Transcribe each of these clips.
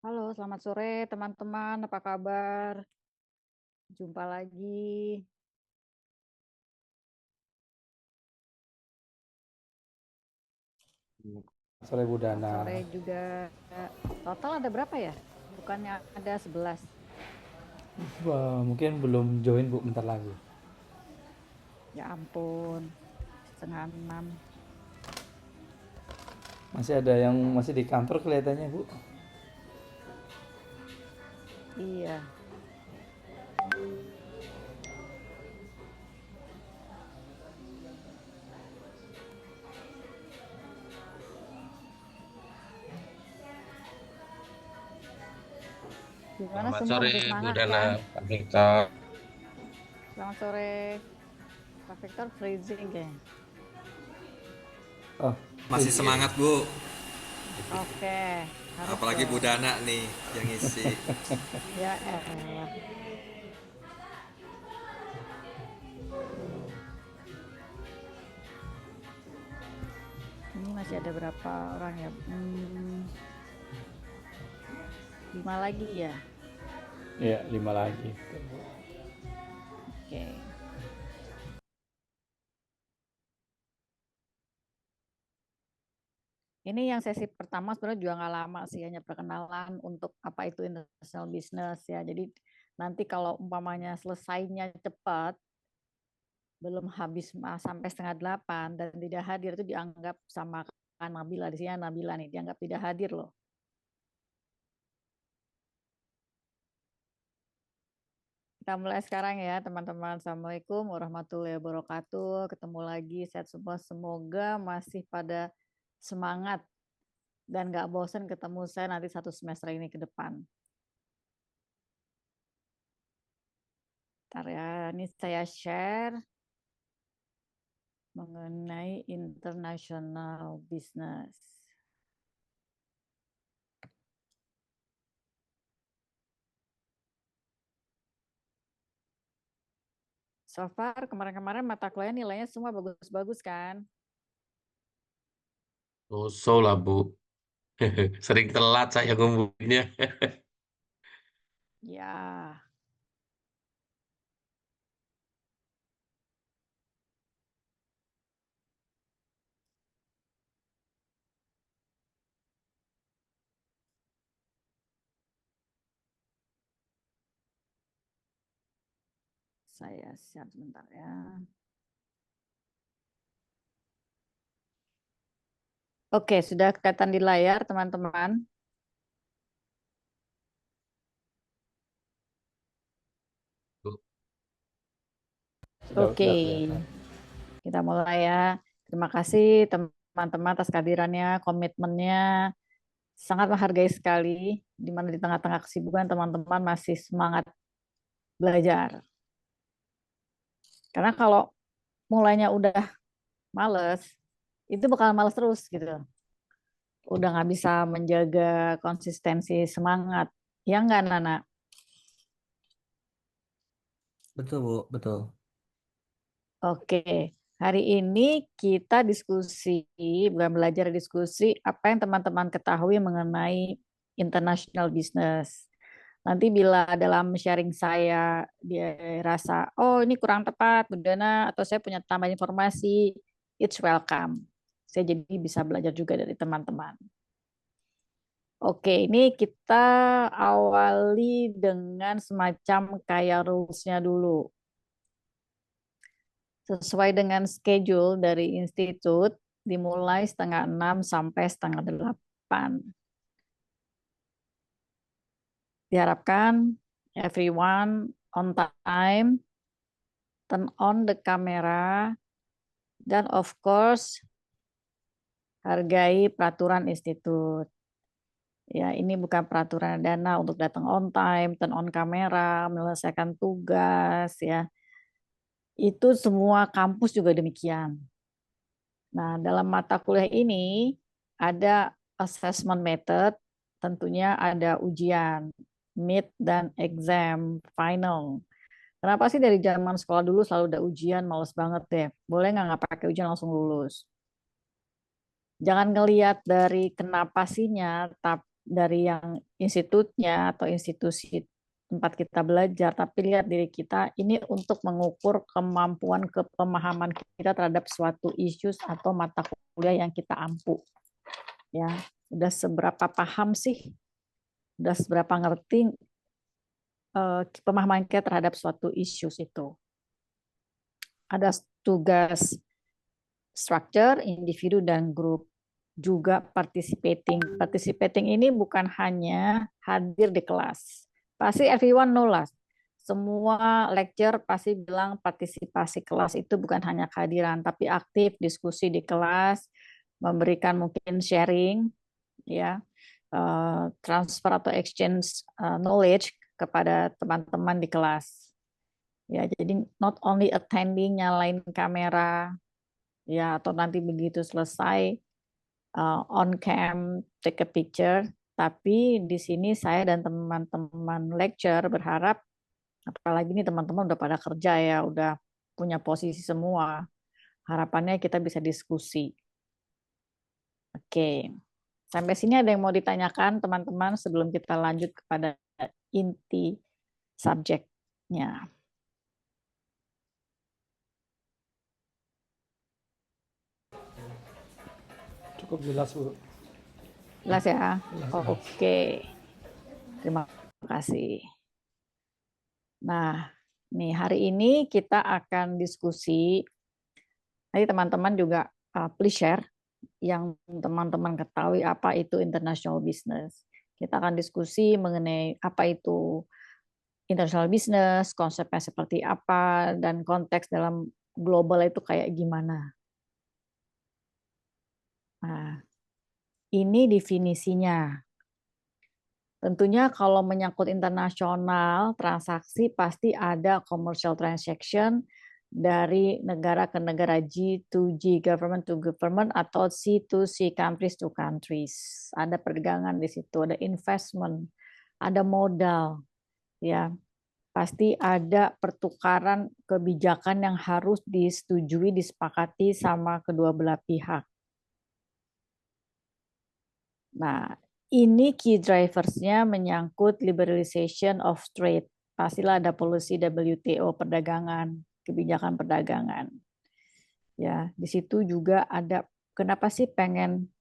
Halo, selamat sore teman-teman. Apa kabar? Jumpa lagi. Sore Bu Selamat Dana. sore juga. Total ada berapa ya? Bukannya ada 11. Wah, mungkin belum join Bu, bentar lagi. Ya ampun, setengah 6. Masih ada yang masih di kantor kelihatannya Bu. Iya. Gimana Selamat semua sore masih Bu semangat Dana, kan? Pak Victor. Selamat sore. Pak Victor freezing ya. Oh, Masih semangat Bu, Oke, harus apalagi Bu dong. Dana nih yang ngisi. Ya elah. Ini masih ada berapa orang ya? 5 lagi ya. iya 5 lagi. Oke. Ini yang sesi pertama sebenarnya juga nggak lama sih, hanya perkenalan untuk apa itu international business ya. Jadi nanti kalau umpamanya selesainya cepat, belum habis sampai setengah 8 dan tidak hadir itu dianggap sama Nabila. Di sini Nabila nih dianggap tidak hadir loh. Kita mulai sekarang ya teman-teman. Assalamualaikum warahmatullahi wabarakatuh. Ketemu lagi, sehat semua. Semoga masih pada semangat dan nggak bosan ketemu saya nanti satu semester ini ke depan. Bentar ya, ini saya share mengenai international business. So far kemarin-kemarin mata kuliah nilainya semua bagus-bagus kan? So lah Bu, sering telat saya ngumuminnya. Ya, saya siap sebentar ya. Oke, sudah kelihatan di layar teman-teman. Bu, Oke, Sudah kelihatan. kita mulai ya. Terima kasih teman-teman atas kehadirannya, komitmennya. Sangat menghargai sekali di mana di tengah-tengah kesibukan teman-teman masih semangat belajar. Karena kalau mulainya udah males, itu bakal males terus gitu. Udah nggak bisa menjaga konsistensi semangat. Ya nggak, Nana? Betul Bu, betul. Oke, hari ini kita diskusi, bukan belajar diskusi, apa yang teman-teman ketahui mengenai international business. Nanti bila dalam sharing saya dia rasa, oh ini kurang tepat, Bu Dana, atau saya punya tambahan informasi, it's welcome. Saya jadi bisa belajar juga dari teman-teman. Oke, ini kita awali dengan semacam kayak rules-nya dulu. Sesuai dengan schedule dari institut, dimulai setengah 6 sampai setengah 8. Diharapkan everyone on time, turn on the camera, dan of course hargai peraturan institut. Ya, ini bukan peraturan dana untuk datang on time, turn on kamera, menyelesaikan tugas ya. Itu semua kampus juga demikian. Nah, dalam mata kuliah ini ada assessment method, tentunya ada ujian, mid dan exam final. Kenapa sih dari zaman sekolah dulu selalu ada ujian, males banget deh. Boleh nggak pakai ujian langsung lulus? Jangan ngelihat dari kenapa sihnya, dari yang institutnya atau institusi tempat kita belajar, tapi lihat diri kita ini untuk mengukur kemampuan kepemahaman kita terhadap suatu isu atau mata kuliah yang kita ampu. Ya, udah seberapa paham sih, udah seberapa ngerti pemahaman kita terhadap suatu isu itu. Ada tugas structure, individu, dan grup. Juga participating. Participating ini bukan hanya hadir di kelas. Pasti everyone know lah. Semua lecture pasti bilang partisipasi kelas itu bukan hanya kehadiran, tapi aktif diskusi di kelas, memberikan mungkin sharing, ya, transfer atau exchange knowledge kepada teman-teman di kelas. Ya, jadi not only attending, nyalain kamera, ya, atau nanti begitu selesai on cam take a picture, tapi di sini saya dan teman-teman lecture berharap, apalagi ini teman-teman udah pada kerja ya, udah punya posisi semua, harapannya kita bisa diskusi. Oke, sampai sini ada yang mau ditanyakan teman-teman sebelum kita lanjut kepada inti subjeknya. Cukup jelas, Bu. Jelas ya? Jelas. Oke, terima kasih. Nah, nih hari ini kita akan diskusi. Nanti teman-teman juga please share yang teman-teman ketahui apa itu international business. Kita akan diskusi mengenai apa itu international business, konsepnya seperti apa, dan konteks dalam global itu kayak gimana. Nah, ini definisinya. Tentunya kalau menyangkut internasional, transaksi pasti ada commercial transaction dari negara ke negara, G2G, government to government, atau C2C, countries to countries. Ada perdagangan di situ, ada investment, ada modal, ya. Pasti ada pertukaran kebijakan yang harus disetujui, disepakati sama kedua belah pihak. Nah, ini key driversnya menyangkut liberalization of trade. Pastilah ada policy WTO perdagangan, kebijakan perdagangan. Ya, di situ juga ada kenapa sih pengen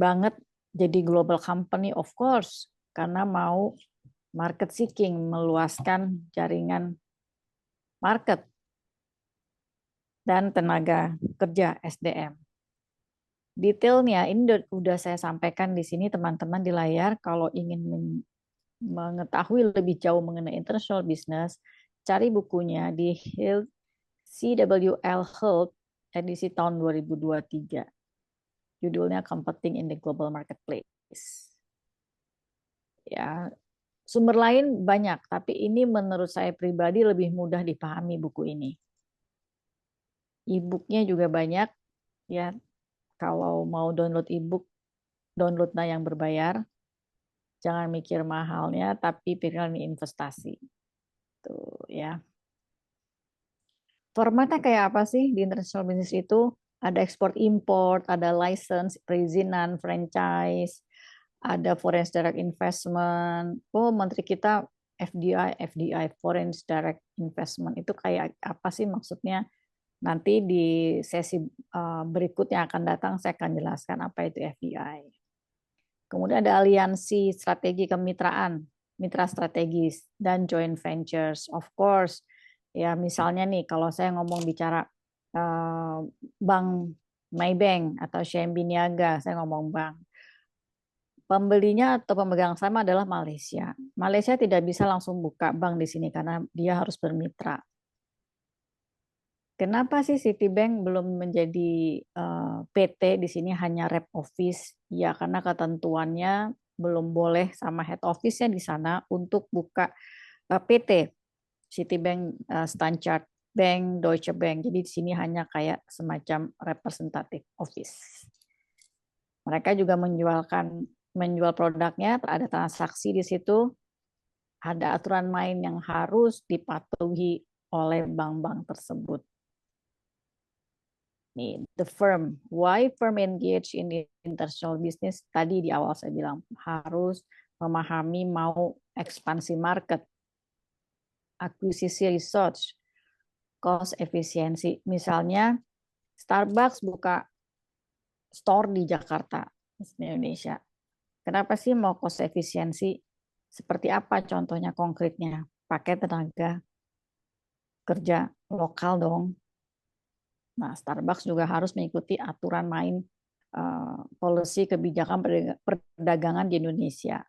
banget jadi global company, of course, karena mau market seeking, meluaskan jaringan market dan tenaga kerja SDM. Detailnya ini udah saya sampaikan di sini teman-teman di layar. Kalau ingin mengetahui lebih jauh mengenai international business, cari bukunya di CWL Health edisi tahun 2023. Judulnya Competing in the Global Marketplace. Ya, sumber lain banyak, tapi ini menurut saya pribadi lebih mudah dipahami buku ini. E-booknya juga banyak, ya. Kalau mau download e-book, downloadnya yang berbayar. Jangan mikir mahalnya, tapi pikirkan investasi. Tuh ya. Formatnya kayak apa sih di international business itu? Ada export import, ada license, perizinan, franchise, ada foreign direct investment. Oh, menteri kita FDI, foreign direct investment. Itu kayak apa sih maksudnya? Nanti di sesi berikutnya akan datang saya akan jelaskan apa itu FDI. Kemudian ada aliansi strategi kemitraan, mitra strategis, dan joint ventures. Of course, ya misalnya nih kalau saya ngomong bicara Bank Maybank atau CIMB Niaga, saya ngomong bank. Pembelinya atau pemegang saham adalah Malaysia. Malaysia tidak bisa langsung buka bank di sini karena dia harus bermitra. Kenapa sih Citibank belum menjadi PT di sini hanya rep office? Ya karena ketentuannya belum boleh sama head office-nya di sana untuk buka PT. Citibank, Standard Bank, Deutsche Bank. Jadi di sini hanya kayak semacam representative office. Mereka juga menjual produknya, ada transaksi di situ, ada aturan main yang harus dipatuhi oleh bank-bank tersebut. Nih, the firm. Why firm engage in international business? Tadi di awal saya bilang harus memahami mau ekspansi market, akuisisi research, cost efisiensi. Misalnya Starbucks buka store di Jakarta, di Indonesia. Kenapa sih mau cost efisiensi? Seperti apa contohnya konkretnya? Pakai tenaga kerja lokal dong. Nah, Starbucks juga harus mengikuti aturan main policy kebijakan perdagangan di Indonesia.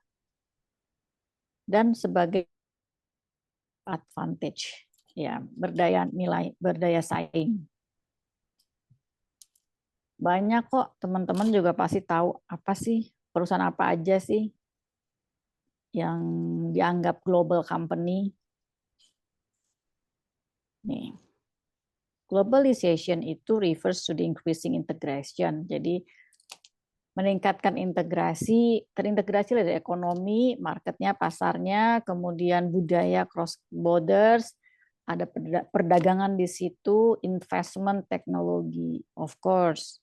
Dan sebagai advantage, ya, berdaya saing. Banyak kok teman-teman juga pasti tahu apa sih perusahaan apa aja sih yang dianggap global company. Nih, globalization itu refers to the increasing integration. Jadi meningkatkan terintegrasi dari ekonomi, marketnya, pasarnya, kemudian budaya cross borders, ada perdagangan di situ, investment, teknologi, of course.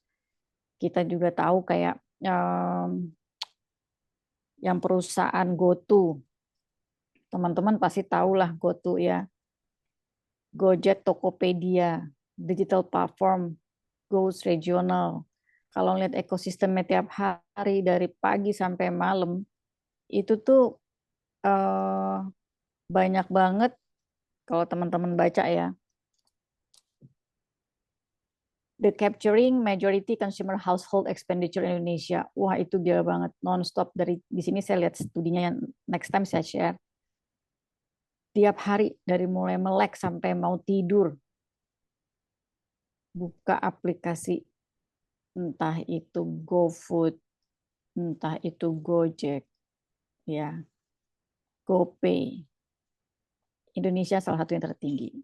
Kita juga tahu kayak yang perusahaan GoTo, teman-teman pasti tahulah GoTo ya, Gojek, Tokopedia, digital platform, Goes Regional. Kalau lihat ekosistemnya tiap hari dari pagi sampai malam, itu tuh banyak banget kalau teman-teman baca ya. The Capturing Majority Consumer Household Expenditure Indonesia. Wah, itu gila banget, non-stop dari di sini saya lihat studinya yang next time saya share. Tiap hari dari mulai melek sampai mau tidur buka aplikasi, entah itu GoFood, entah itu Gojek, ya, GoPay. Indonesia salah satu yang tertinggi.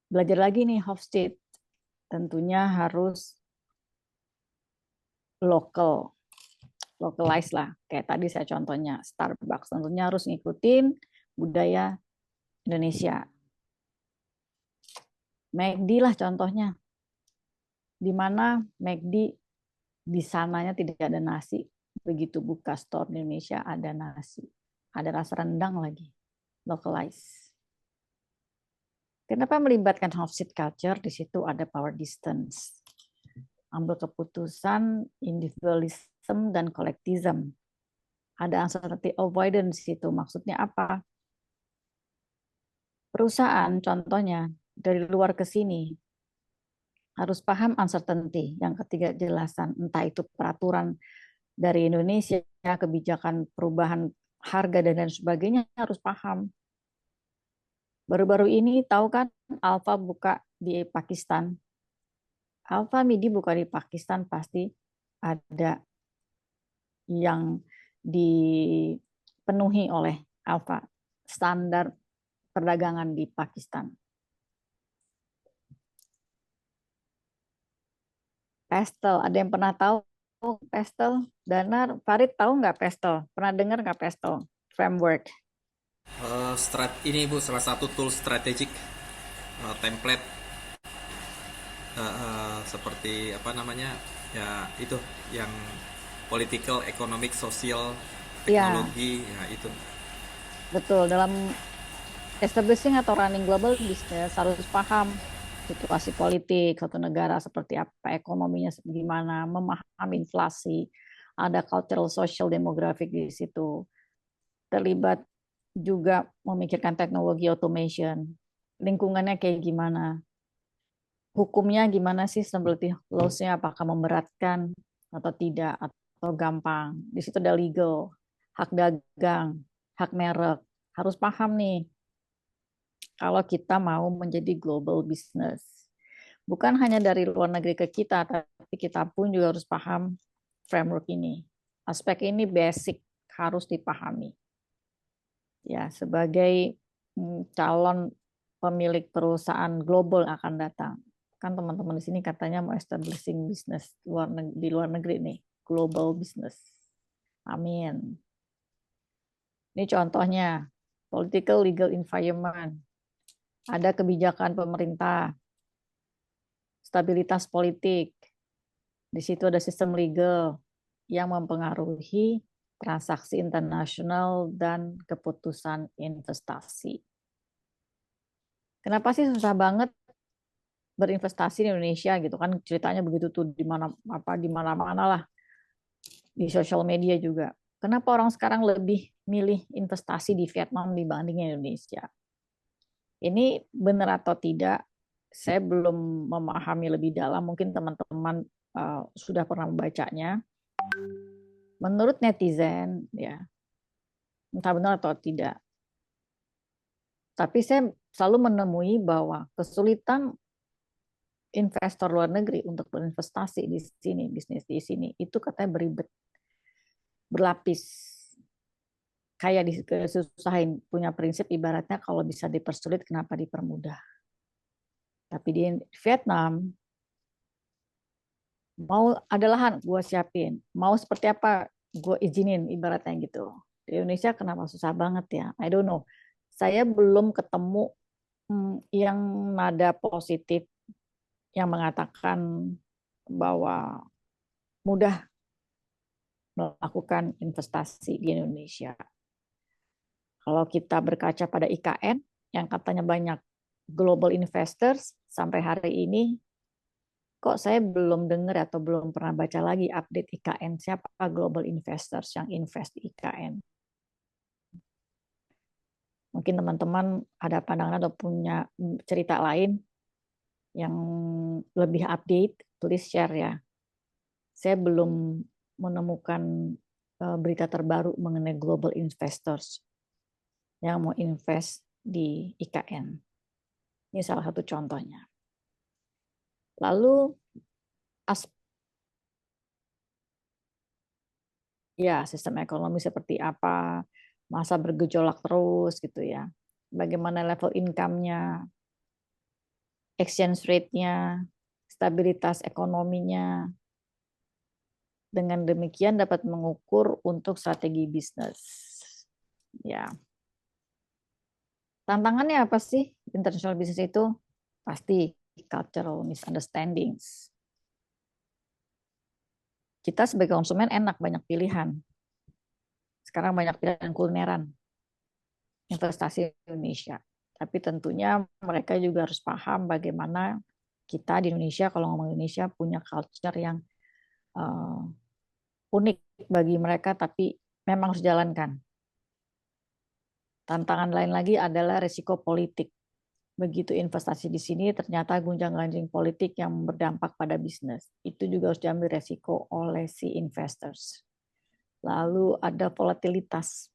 Belajar lagi nih Hofstede, tentunya harus localize lah. Kayak tadi saya contohnya Starbucks, tentunya harus ngikutin budaya Indonesia. McD lah contohnya, di mana McD di sananya tidak ada nasi, begitu buka store di Indonesia ada nasi, ada rasa rendang lagi, localize. Kenapa melibatkan Hofstede culture? Di situ ada power distance, ambil keputusan, individualism dan kolektisme. Ada uncertainty avoidance itu, maksudnya apa? Perusahaan contohnya dari luar ke sini harus paham uncertainty. Yang ketiga jelasan, entah itu peraturan dari Indonesia, kebijakan perubahan harga dan lain sebagainya harus paham. Baru-baru ini tahu kan Alfa buka di Pakistan. Alfa Midi buka di Pakistan pasti ada yang dipenuhi oleh Alfa, standar perdagangan di Pakistan. Pestel, ada yang pernah tahu Pestel? Danar, Farid tahu nggak Pestel? Pernah dengar nggak Pestel? Framework. Ini Bu, salah satu tool strategik, template, seperti apa namanya, ya itu yang political, economic, social, Ya, teknologi, ya itu. betul. Dalam establishing atau running global business harus paham situasi politik suatu negara seperti apa, ekonominya gimana, memahami inflasi, ada cultural, social, demographic di situ. Terlibat juga memikirkan teknologi automation, lingkungannya kayak gimana, hukumnya gimana sih, stability laws-nya apakah memberatkan atau tidak, atau gampang. Di situ ada legal, hak dagang, hak merek, harus paham nih kalau kita mau menjadi global business. Bukan hanya dari luar negeri ke kita, tapi kita pun juga harus paham framework ini. Aspek ini basic, harus dipahami. Ya, sebagai calon pemilik perusahaan global akan datang. Kan teman-teman di sini katanya mau establishing business di luar negeri nih, global business. Amin. Ini contohnya, political legal environment. Ada kebijakan pemerintah, stabilitas politik. Di situ ada sistem legal yang mempengaruhi transaksi internasional dan keputusan investasi. Kenapa sih susah banget berinvestasi di Indonesia gitu kan, ceritanya begitu tuh di mana-mana lah, di sosial media juga. Kenapa orang sekarang lebih milih investasi di Vietnam dibanding Indonesia? Ini benar atau tidak? Saya belum memahami lebih dalam. Mungkin teman-teman sudah pernah membacanya. Menurut netizen, ya entah benar atau tidak. Tapi saya selalu menemui bahwa kesulitan investor luar negeri untuk berinvestasi di sini, bisnis di sini, itu katanya beribet, berlapis. Kayak disusahin, punya prinsip ibaratnya kalau bisa dipersulit, kenapa dipermudah. Tapi di Vietnam, mau ada lahan, gue siapin. Mau seperti apa, gue izinin, ibaratnya gitu. Di Indonesia kenapa susah banget ya? I don't know. Saya belum ketemu yang nada positif yang mengatakan bahwa mudah melakukan investasi di Indonesia. Kalau kita berkaca pada IKN yang katanya banyak global investors, sampai hari ini kok saya belum dengar atau belum pernah baca lagi update IKN, siapa global investors yang invest di IKN. Mungkin teman-teman ada pandangan atau punya cerita lain yang lebih update, tulis share ya. Saya belum menemukan berita terbaru mengenai global investors yang mau invest di IKN. Ini salah satu contohnya. Lalu ya sistem ekonomi seperti apa, masa bergejolak terus gitu ya. Bagaimana level income-nya, exchange rate-nya, stabilitas ekonominya. Dengan demikian dapat mengukur untuk strategi bisnis. Ya. Tantangannya apa sih international business itu? Pasti cultural misunderstandings. Kita sebagai konsumen enak, banyak pilihan. Sekarang banyak pilihan kulineran. Investasi Indonesia. Tapi tentunya mereka juga harus paham bagaimana kita di Indonesia, kalau ngomong Indonesia, punya culture yang unik bagi mereka, tapi memang harus jalankan. Tantangan lain lagi adalah risiko politik. Begitu investasi di sini, ternyata gunjang-ganjing politik yang berdampak pada bisnis. Itu juga harus diambil resiko oleh si investors. Lalu ada volatilitas,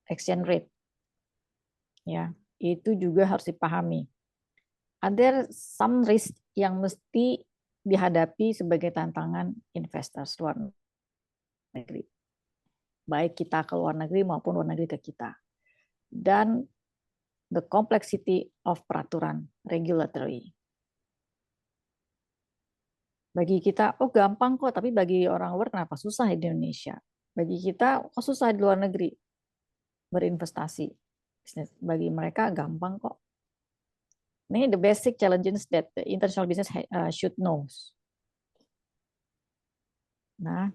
exchange rate. Ya, itu juga harus dipahami. Ada some risk yang mesti dihadapi sebagai tantangan investors luar negeri. Baik kita ke luar negeri maupun luar negeri ke kita. Dan the complexity of peraturan regulatory. Bagi kita, oh gampang kok, tapi bagi orang luar kenapa susah di Indonesia? Bagi kita, kok susah di luar negeri berinvestasi? Bagi mereka gampang kok. Ini the basic challenges that the international business should know. Nah,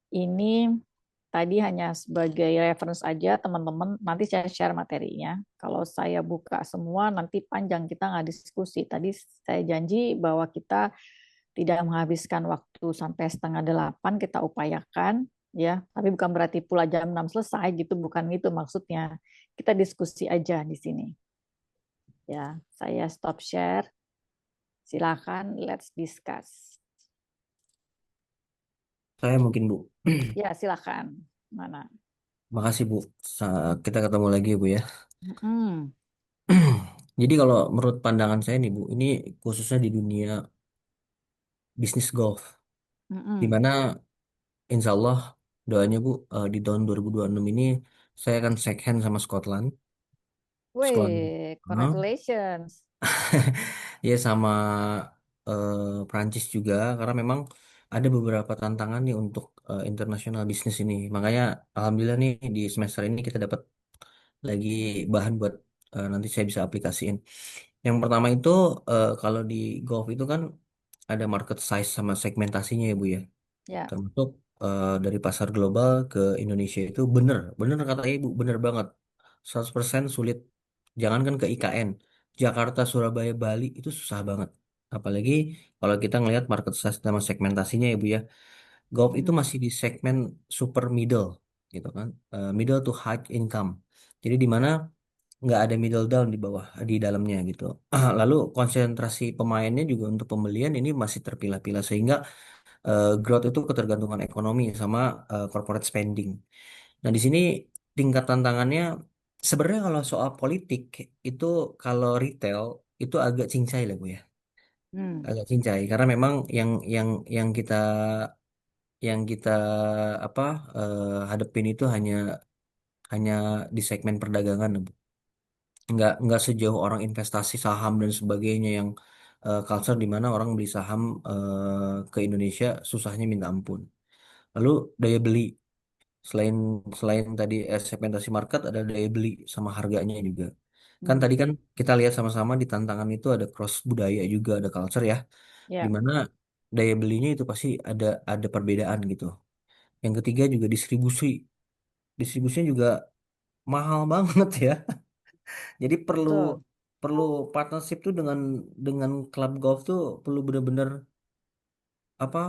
ini tadi hanya sebagai reference aja teman-teman, nanti saya share materinya. Kalau saya buka semua nanti panjang, kita nggak diskusi. Tadi saya janji bahwa kita tidak menghabiskan waktu sampai 7:30, kita upayakan ya, tapi bukan berarti pula jam 6 selesai gitu, bukan gitu maksudnya. Kita diskusi aja di sini. Ya, saya stop share. Silakan, let's discuss. Saya mungkin Bu. Ya, silakan. Mana? Makasih Bu. Kita ketemu lagi Bu ya. Hmm. Jadi kalau menurut pandangan saya nih Bu, ini khususnya di dunia bisnis golf, di mana insya Allah doanya Bu, di tahun 2026 ini saya akan shake hand sama Scotland. Wih, Hah? congratulations. Ya sama Prancis juga, karena memang ada beberapa tantangan nih untuk internasional bisnis ini. Makanya alhamdulillah nih di semester ini kita dapat lagi bahan buat nanti saya bisa aplikasiin. Yang pertama itu kalau di golf itu kan ada market size sama segmentasinya ya Bu ya. Ya. Termasuk dari pasar global ke Indonesia itu bener, bener kata Ibu, bener banget. 100% sulit. Jangankan ke IKN, Jakarta, Surabaya, Bali itu susah banget. Apalagi kalau kita ngelihat market size sama segmentasinya ya Bu ya. Golf itu Mm-mm. masih di segmen super middle gitu kan. Middle to high income. Jadi di mana nggak ada middle down di bawah di dalamnya gitu. Lalu konsentrasi pemainnya juga untuk pembelian ini masih terpilah-pilah sehingga growth itu ketergantungan ekonomi sama corporate spending. Nah, di sini tingkat tantangannya sebenarnya kalau soal politik itu kalau retail itu agak cincai lah Bu ya. Hmm. Agak cincai karena memang yang kita apa hadepin itu hanya hanya di segmen perdagangan Bu. Nggak sejauh orang investasi saham dan sebagainya yang culture di mana orang beli saham ke Indonesia susahnya minta ampun. Lalu daya beli selain selain tadi segmentasi market ada daya beli sama harganya juga. Kan Hmm. tadi kan kita lihat sama-sama di tantangan itu ada cross budaya juga ada culture ya, di Ya. mana daya belinya itu pasti ada perbedaan gitu. Yang ketiga juga distribusi. Distribusinya juga mahal banget ya. Jadi perlu Betul. perlu partnership tuh dengan klub golf tuh perlu bener-bener apa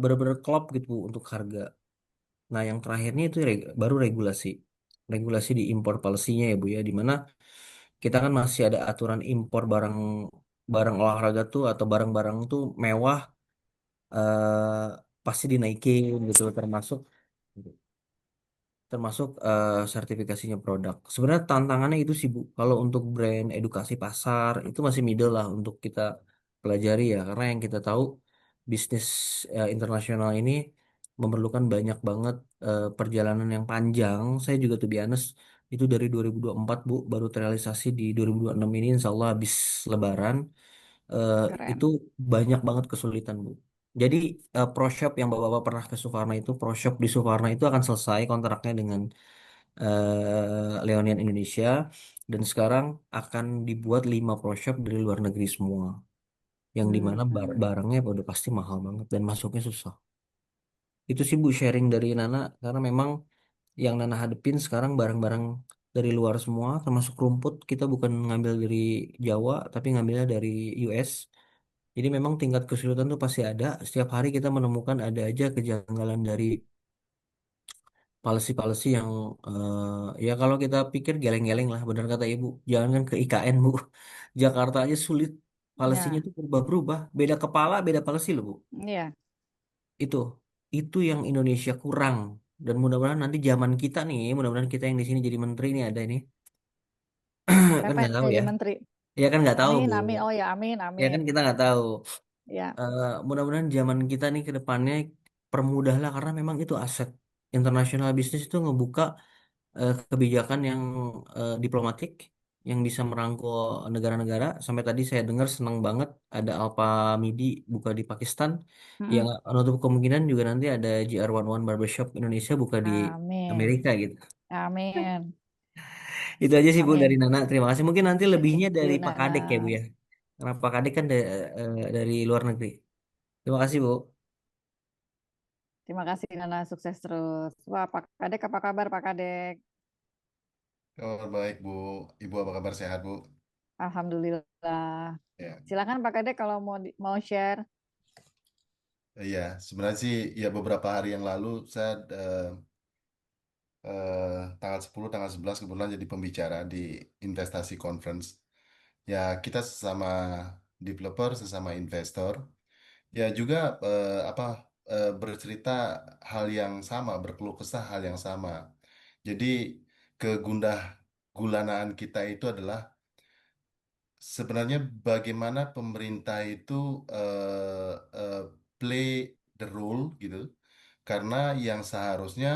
bener-bener klop gitu Bu, untuk harga. Nah, yang terakhirnya itu baru regulasi. Regulasi di impor policy-nya ya Bu ya, di mana kita kan masih ada aturan impor barang barang olahraga tuh atau barang-barang tuh mewah pasti dinaikin gitu termasuk termasuk sertifikasinya produk. Sebenarnya tantangannya itu sih Bu. Kalau untuk brand edukasi pasar itu masih middle lah untuk kita pelajari ya, karena yang kita tahu bisnis internasional ini memerlukan banyak banget perjalanan yang panjang. Saya juga tuh biasa itu dari 2024 Bu, baru terrealisasi di 2026 ini Insya Allah habis Lebaran. Itu Keren. banyak banget kesulitan Bu. Jadi pro shop yang Bapak-Bapak pernah ke Sukarna itu, pro shop di Sukarna itu akan selesai kontraknya dengan Leonian Indonesia dan sekarang akan dibuat 5 pro shop dari luar negeri semua. Yang dimana Hmm. barangnya udah pasti mahal banget dan masuknya susah. Itu sih Bu sharing dari Nana karena memang yang Nana hadepin sekarang barang-barang dari luar semua termasuk rumput kita bukan ngambil dari Jawa tapi ngambilnya dari US. Jadi memang tingkat kesulitan tuh pasti ada. Setiap hari kita menemukan ada aja kejanggalan dari policy-policy yang ya kalau kita pikir geleng-geleng lah, benar kata Ibu. Jangan kan ke IKN Bu. Jakarta aja sulit. Policy-nya Ya. tuh berubah-berubah. Beda kepala, beda policy loh Bu. Ya. Itu, itu yang Indonesia kurang. Dan mudah-mudahan nanti zaman kita nih, mudah-mudahan kita yang di sini jadi menteri nih ada ini. Kan Siapa nggak yang tahu jadi ya. menteri? Ya kan nggak tahu Amin, Bu. amin. Oh ya, amin, Ya amin. kan kita nggak tahu. Ya. Mudah-mudahan zaman kita nih ke depannya permudahlah karena memang itu aset internasional bisnis itu ngebuka kebijakan yang diplomatik yang bisa merangkul negara-negara. Sampai tadi saya dengar senang banget ada Alpha Midi buka di Pakistan. Yang Mm-mm. menutup kemungkinan juga nanti ada GR11 Barbershop Indonesia buka di Amin. Amerika gitu. Amin. Itu aja sih Bu dari Amin. Nana. Terima kasih. Mungkin nanti lebihnya Thank dari you, Pak Kadek ya Bu Nana. ya. Karena Pak Kadek kan dari luar negeri. Terima kasih Bu. Terima kasih, Nana. Sukses terus. Wah, Pak Kadek, apa kabar, Pak Kadek? Kabar baik, Bu. Ibu apa kabar sehat, Bu? Alhamdulillah. Ya, Silakan Pak Kadek kalau mau share. iya. Sebenarnya sih, ya beberapa hari yang lalu saya tanggal 10, tanggal 11 kebetulan jadi pembicara di investasi conference. Ya, kita sesama developer, sesama investor, ya juga bercerita hal yang sama, berkeluh kesah hal yang sama. Jadi kegundah gulanaan kita itu adalah sebenarnya bagaimana pemerintah itu eh, eh, play the role gitu, karena yang seharusnya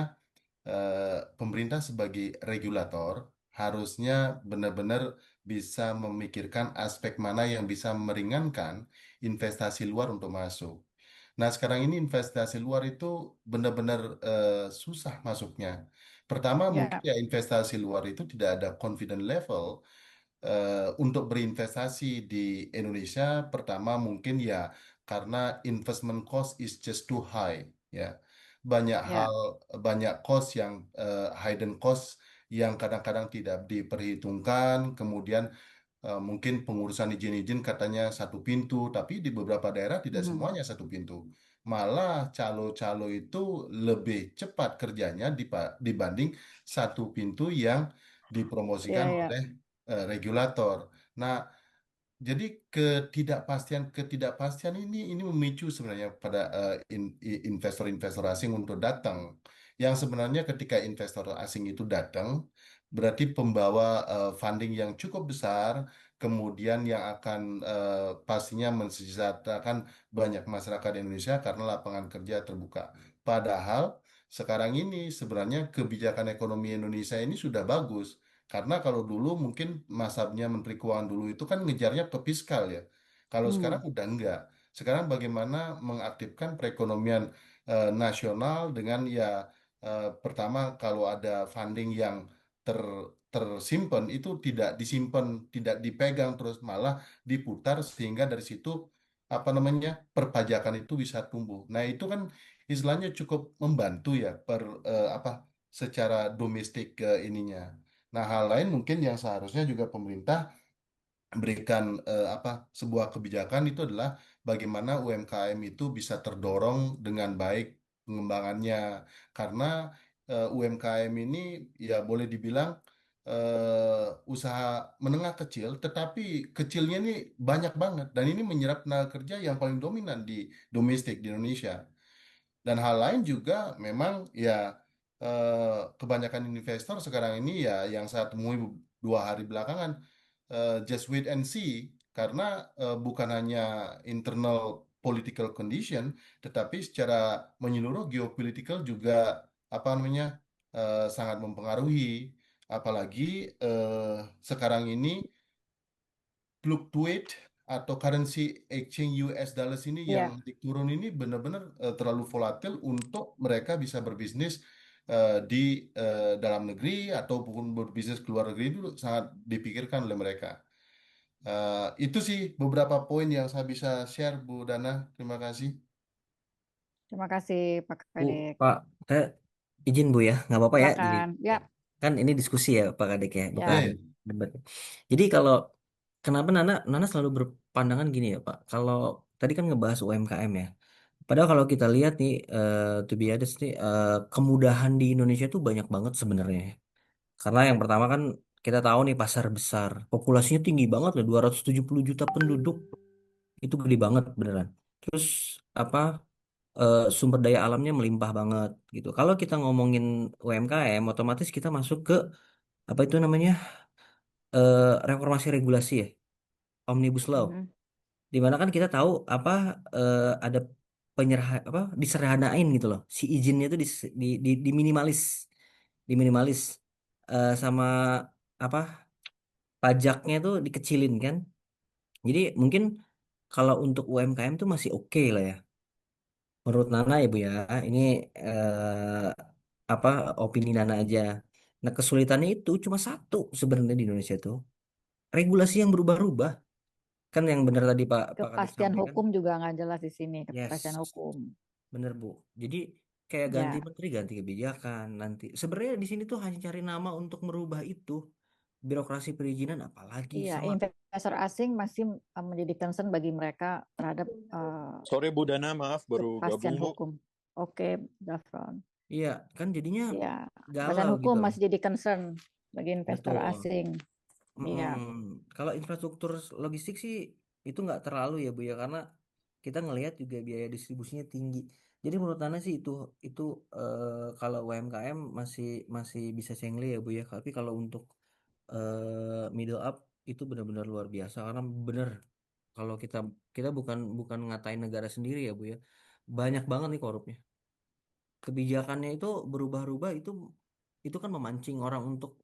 pemerintah sebagai regulator harusnya benar-benar bisa memikirkan aspek mana yang bisa meringankan investasi luar untuk masuk. Nah, sekarang ini investasi luar itu benar-benar susah masuknya. Pertama, mungkin Ya, ya investasi luar itu tidak ada confident level untuk berinvestasi di Indonesia, pertama mungkin ya karena investment cost is just too high, ya. Banyak Ya. hal, banyak cost yang hidden cost yang kadang-kadang tidak diperhitungkan, kemudian mungkin pengurusan izin-izin katanya satu pintu, tapi di beberapa daerah tidak Mhm. semuanya satu pintu. Malah calo-calo itu lebih cepat kerjanya dibanding satu pintu yang Ya, dipromosikan ya. oleh regulator. Nah, jadi ketidakpastian ini memicu sebenarnya pada investor-investor asing untuk datang. Yang sebenarnya ketika investor asing itu datang, berarti pembawa funding yang cukup besar, kemudian yang akan pastinya mensejahterakan banyak masyarakat Indonesia karena lapangan kerja terbuka. Padahal sekarang ini sebenarnya kebijakan ekonomi Indonesia ini sudah bagus. Karena kalau dulu mungkin masabnya Menteri Keuangan dulu itu kan ngejarnya ke fiskal ya. Kalau sekarang Hmm. udah enggak. Sekarang bagaimana mengaktifkan perekonomian nasional dengan ya pertama kalau ada funding yang ter tersimpan itu tidak disimpan, tidak dipegang terus malah diputar sehingga dari situ apa namanya perpajakan itu bisa tumbuh. Nah, itu kan istilahnya cukup membantu ya apa secara domestik ininya. Nah, hal lain mungkin yang seharusnya juga pemerintah berikan apa sebuah kebijakan itu adalah bagaimana UMKM itu bisa terdorong dengan baik pengembangannya karena UMKM ini ya boleh dibilang usaha menengah kecil tetapi kecilnya ini banyak banget dan ini menyerap tenaga kerja yang paling dominan di domestik di Indonesia. Dan hal lain juga memang ya kebanyakan investor sekarang ini ya yang saya temui 2 hari belakangan just wait and see karena bukan hanya internal political condition tetapi secara menyeluruh geopolitical juga apa namanya sangat mempengaruhi apalagi eh, sekarang ini fluctuate atau currency exchange US dollars ini yang Ya. naik turun ini benar-benar terlalu volatil untuk mereka bisa berbisnis di dalam negeri ataupun berbisnis ke luar negeri itu sangat dipikirkan oleh mereka. Itu sih beberapa poin yang saya bisa share, Bu Dana. Terima kasih. Terima kasih Pak Bu, Kadek. Pak, saya izin Bu ya, nggak apa-apa ya. Jadi Silakan. Ya, kan ini diskusi ya Pak Kadek ya, Ya, bukan ya. ya. debat. Jadi kalau kenapa Nana selalu berpandangan gini ya Pak? Kalau tadi kan ngebahas UMKM ya. Padahal kalau kita lihat nih, to be honest nih, kemudahan di Indonesia tuh banyak banget sebenarnya. Karena yang pertama kan kita tahu nih pasar besar, populasinya tinggi banget loh, 270 juta penduduk, itu gede banget beneran. Terus apa? Sumber daya alamnya melimpah banget gitu. Kalau kita ngomongin UMKM, otomatis kita masuk ke apa itu namanya reformasi regulasi ya, Omnibus Law. Mhm. Dimana kan kita tahu apa ada apa disederhanain gitu loh, si izinnya itu diminimalis, diminimalis. Sama apa pajaknya itu dikecilin kan. Jadi mungkin kalau untuk UMKM tuh masih oke lah ya. Menurut Nana ya Bu ya, ini eh, apa opini Nana aja. Nah kesulitannya itu cuma satu sebenarnya di Indonesia itu regulasi yang berubah-ubah. Kan yang benar tadi Pak Kadek Kepastian sampaikan. hukum juga nggak jelas di sini, kepastian Yes, hukum. bener Bu. Jadi kayak ganti Ya, menteri, ganti kebijakan nanti. Sebenarnya di sini tuh hanya cari nama untuk merubah itu. Birokrasi perizinan apalagi iya, sama. investor asing masih menjadi concern bagi mereka terhadap Sore Bu Dana, maaf baru kepastian gabung Bu. hukum. Oke, Dafron. Iya, kan jadinya Iya, kepastian galau hukum gitu loh. masih jadi concern bagi investor Betul. asing. Iya. Kalau infrastruktur logistik sih itu nggak terlalu ya Bu ya karena kita ngelihat juga biaya distribusinya tinggi. Jadi menurut Anda sih itu kalau UMKM masih masih bisa cengle ya Bu ya. Tapi kalau untuk middle up itu benar-benar luar biasa karena bener kalau kita kita bukan bukan ngatain negara sendiri ya Bu ya. Banyak banget nih korupnya. Kebijakannya itu berubah-ubah itu kan memancing orang untuk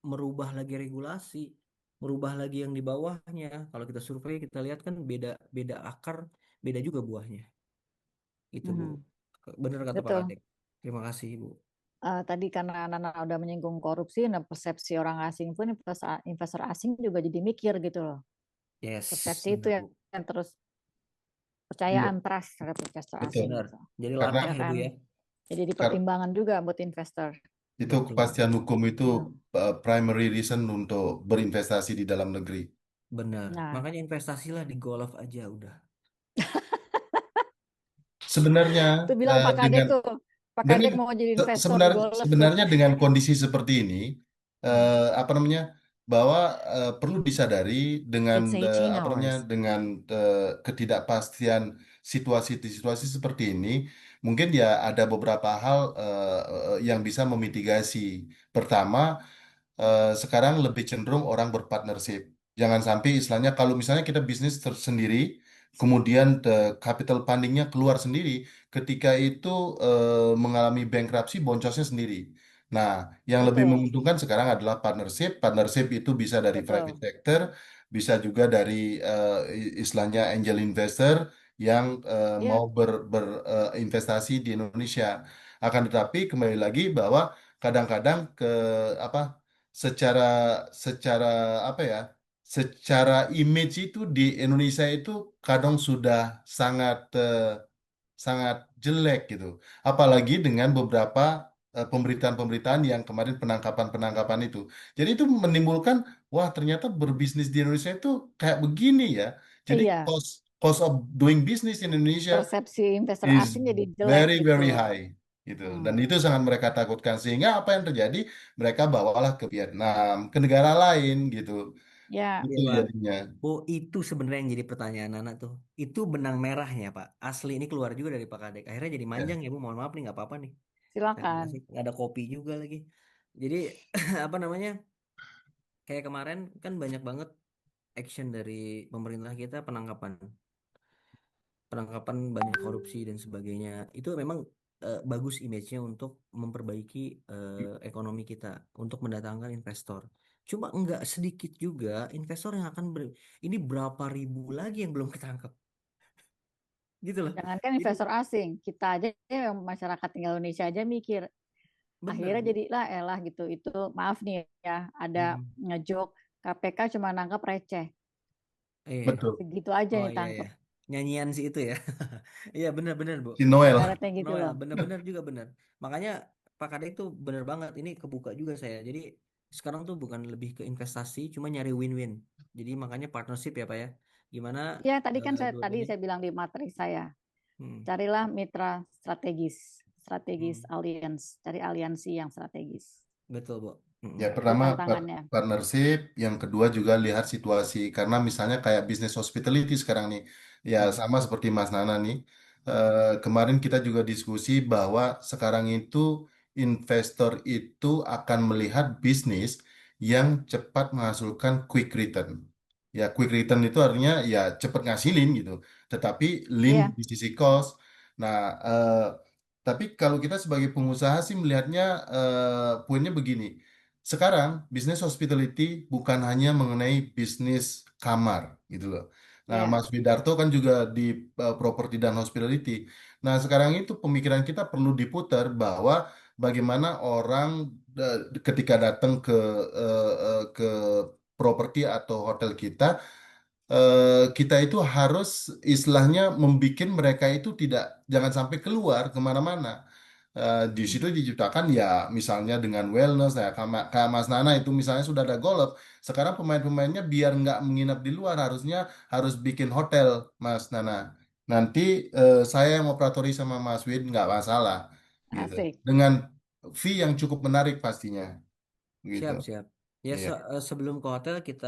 merubah lagi regulasi, merubah lagi yang di bawahnya. Kalau kita survei kita lihat kan beda beda akar, beda juga buahnya. Itu Bu. Mhm. Bener kata Pak Betul. Kadek. Terima kasih Bu. tadi karena Nana udah menyinggung korupsi, nah persepsi orang asing pun investor asing juga jadi mikir gitu loh. Yes, Persepsi itu benar, yang, Bu. yang terus Iya, percayaan trust terhadap investor betul. asing Benar. gitu. Jadi Karena latah Ya ya, Bu, kan? ya. Jadi kar- dipertimbangkan juga buat investor. itu Betul. kepastian hukum itu Hmm. primary reason untuk berinvestasi di dalam negeri. Benar. Nah, Makanya investasilah di golf aja udah. Sebenarnya itu bilang Pak Kadek dengan tuh. Pak dengan Kadek mau jadi investor di golf tuh. sebenarnya dengan kondisi seperti ini Hmm. apa namanya bahwa perlu disadari dengan It's 18 apa namanya hours. dengan ketidakpastian situasi seperti ini mungkin ya ada beberapa hal yang bisa memitigasi. Pertama, sekarang lebih cenderung orang berpartnership. Jangan sampai istilahnya kalau misalnya kita bisnis sendiri, kemudian capital fundingnya keluar sendiri, ketika itu mengalami bankruptsi, boncosnya sendiri. Nah, yang lebih Betul, menguntungkan sekarang adalah partnership. Partnership itu bisa dari private betul. sector, bisa juga dari istilahnya angel investor yang mau Ya, berinvestasi di Indonesia. Akan tetapi kembali lagi bahwa kadang-kadang apa secara secara apa ya secara image itu di Indonesia itu kadang sudah sangat sangat jelek gitu apalagi dengan beberapa pemberitaan-pemberitaan yang kemarin penangkapan-penangkapan itu jadi itu menimbulkan wah ternyata berbisnis di Indonesia itu kayak begini ya jadi iya. cost cost of doing business in Indonesia Persepsi investor is asing jadi jelek very gitu. very high gitu dan Hmm. itu sangat mereka takutkan sehingga apa yang terjadi mereka bawalah ke Vietnam ke negara lain gitu Ya, Iya, itu Pak. jadinya Oh, itu sebenarnya yang jadi pertanyaan Nana tuh. Itu benang merahnya, Pak. Asli ini keluar juga dari Pak Kadek. Akhirnya jadi ya manjang ya, Bu. Mohon maaf nih, nggak apa-apa nih. Terima kasih. silakan. Nggak ada kopi juga lagi. Jadi, apa namanya? Kayak kemarin kan banyak banget action dari pemerintah kita penangkapan. Penangkapan banyak korupsi dan sebagainya. Itu memang bagus image-nya untuk memperbaiki ekonomi kita, untuk mendatangkan investor. Cuma nggak sedikit juga investor yang akan ini berapa ribu lagi yang belum ketangkep, gitu loh. Jangankan Jadi investor asing, kita aja yang masyarakat tinggal Indonesia aja mikir. bener, Akhirnya Bu. jadilah elah gitu. Itu maaf nih ya, ada Hmm. ngejok KPK cuma nangkap receh. Eh, betul Segitu aja oh nih iya ya, tangkep. nyanyian sih itu ya. Iya bener-bener, Bu. si Noel Ibaratnya gitu Noel, loh. bener-bener juga bener. Makanya Pak Kadek tuh bener banget. Ini kebuka juga saya. Jadi sekarang tuh bukan lebih ke investasi, cuma nyari win-win. Jadi makanya partnership ya Pak ya. Gimana Ya, tadi kan tadi dua-duanya? saya bilang di materi saya, Hmm, carilah mitra strategis, strategis hmm, alliance, cari aliansi yang strategis. betul Bu. ya Hmm, Itu pertama tantangannya. partnership yang kedua juga lihat situasi karena misalnya kayak bisnis hospitality sekarang nih ya hmm, sama seperti Mas Nana nih kemarin kita juga diskusi bahwa sekarang itu investor itu akan melihat bisnis yang cepat menghasilkan quick return. Ya, quick return itu artinya ya cepat ngasilin gitu, tetapi lean Iya, di sisi cost. Nah, tapi kalau kita sebagai pengusaha sih melihatnya poinnya begini. Sekarang bisnis hospitality bukan hanya mengenai bisnis kamar gitu loh. Nah, iya. Mas Widarto kan juga di properti dan hospitality. Nah, sekarang itu pemikiran kita perlu diputar bahwa bagaimana orang ketika datang ke properti atau hotel kita, kita itu harus istilahnya membuat mereka itu tidak jangan sampai keluar kemana-mana. Di situ Hmm. diciptakan ya misalnya dengan wellness ya kayak Mas Nana itu misalnya sudah ada golf sekarang pemain-pemainnya biar nggak menginap di luar harusnya harus bikin hotel Mas Nana nanti saya yang operatori sama Mas Wid nggak masalah gitu Asik. dengan fee yang cukup menarik pastinya gitu siap siap. Ya iya sebelum ke hotel kita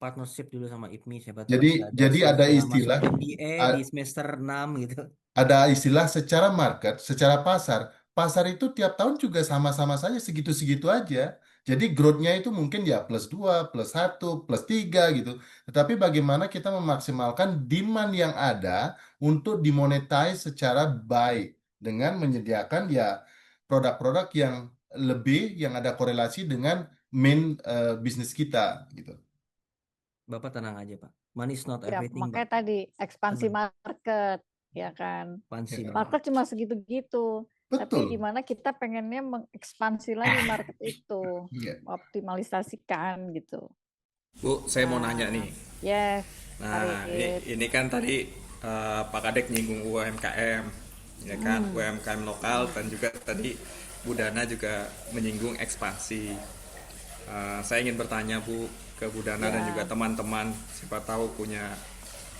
partnership dulu sama IPMI. Siapa tahu jadi bisa ada jadi CV ada yang masuk istilah MBA di semester 6 gitu. ada istilah secara market, secara pasar. Pasar itu tiap tahun juga sama-sama saja segitu-segitu aja. Jadi growth-nya itu mungkin ya plus 2, plus 1, plus 3 gitu. Tetapi bagaimana kita memaksimalkan demand yang ada untuk dimonetize secara baik dengan menyediakan ya produk-produk yang lebih yang ada korelasi dengan main bisnis kita gitu. Bapak tenang aja Pak. Money is not Ya, everything Pak. makanya tadi ekspansi Tenang. market, ya kan. Pansi Ya. Bapak. Market cuma segitu-gitu. Tapi di Betul. mana kita pengennya mengekspansi lagi market itu, Iya. optimalisasikan gitu. Bu, saya mau nanya nih. Yes, Nah, Farid. ini kan tadi Pak Kadek nyinggung UMKM, ya kan, UMKM lokal, dan juga tadi Bu Dana juga menyinggung ekspansi. Saya ingin bertanya Bu ke Bu Dana dan juga Ya. teman-teman, siapa tahu punya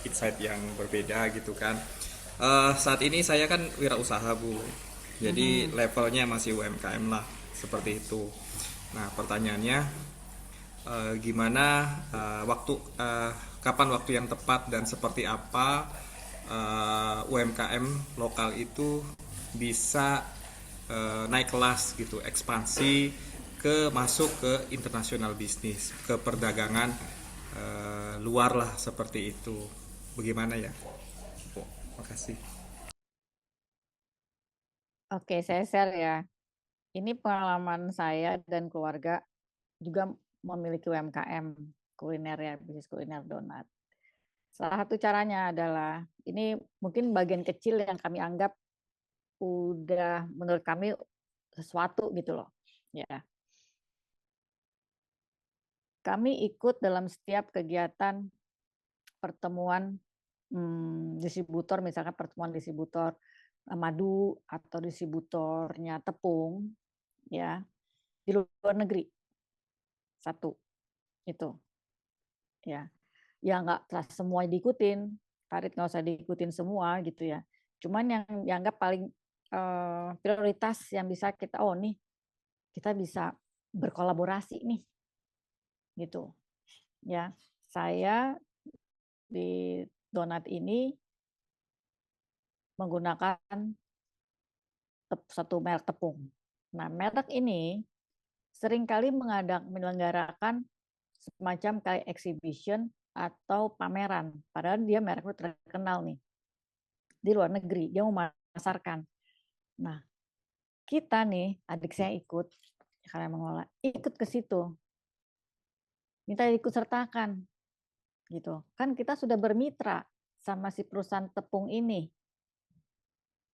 insight yang berbeda gitu kan. Saat ini saya kan wirausaha Bu, jadi levelnya masih UMKM lah, seperti itu. Nah, pertanyaannya gimana kapan waktu yang tepat dan seperti apa UMKM lokal itu bisa naik kelas gitu, ekspansi masuk ke international bisnis, ke perdagangan luar lah seperti itu. Bagaimana ya? Oh, makasih. Oke, saya share ya. Ini pengalaman saya dan keluarga juga memiliki UMKM kuliner ya, bisnis kuliner donat. Salah satu caranya adalah, ini mungkin bagian kecil yang kami anggap udah menurut kami sesuatu gitu loh. Ya, kami ikut dalam setiap kegiatan pertemuan distributor, misalkan pertemuan distributor madu atau distributornya tepung, ya di luar negeri. Satu itu, ya. Ya nggak semua diikutin, Farid nggak usah diikutin semua gitu ya. Cuman yang dianggap paling prioritas yang bisa kita, oh nih kita bisa berkolaborasi nih, gitu. Ya, saya di donat ini menggunakan satu merek tepung. Nah, merek ini seringkali menyelenggarakan semacam kayak exhibition atau pameran. Padahal dia merek terkenal nih di luar negeri, dia mau memasarkan. Nah, kita nih, adik saya ikut, karena mengolah, ikut ke situ, minta ikut sertakan, gitu. Kan kita sudah bermitra sama si perusahaan tepung ini.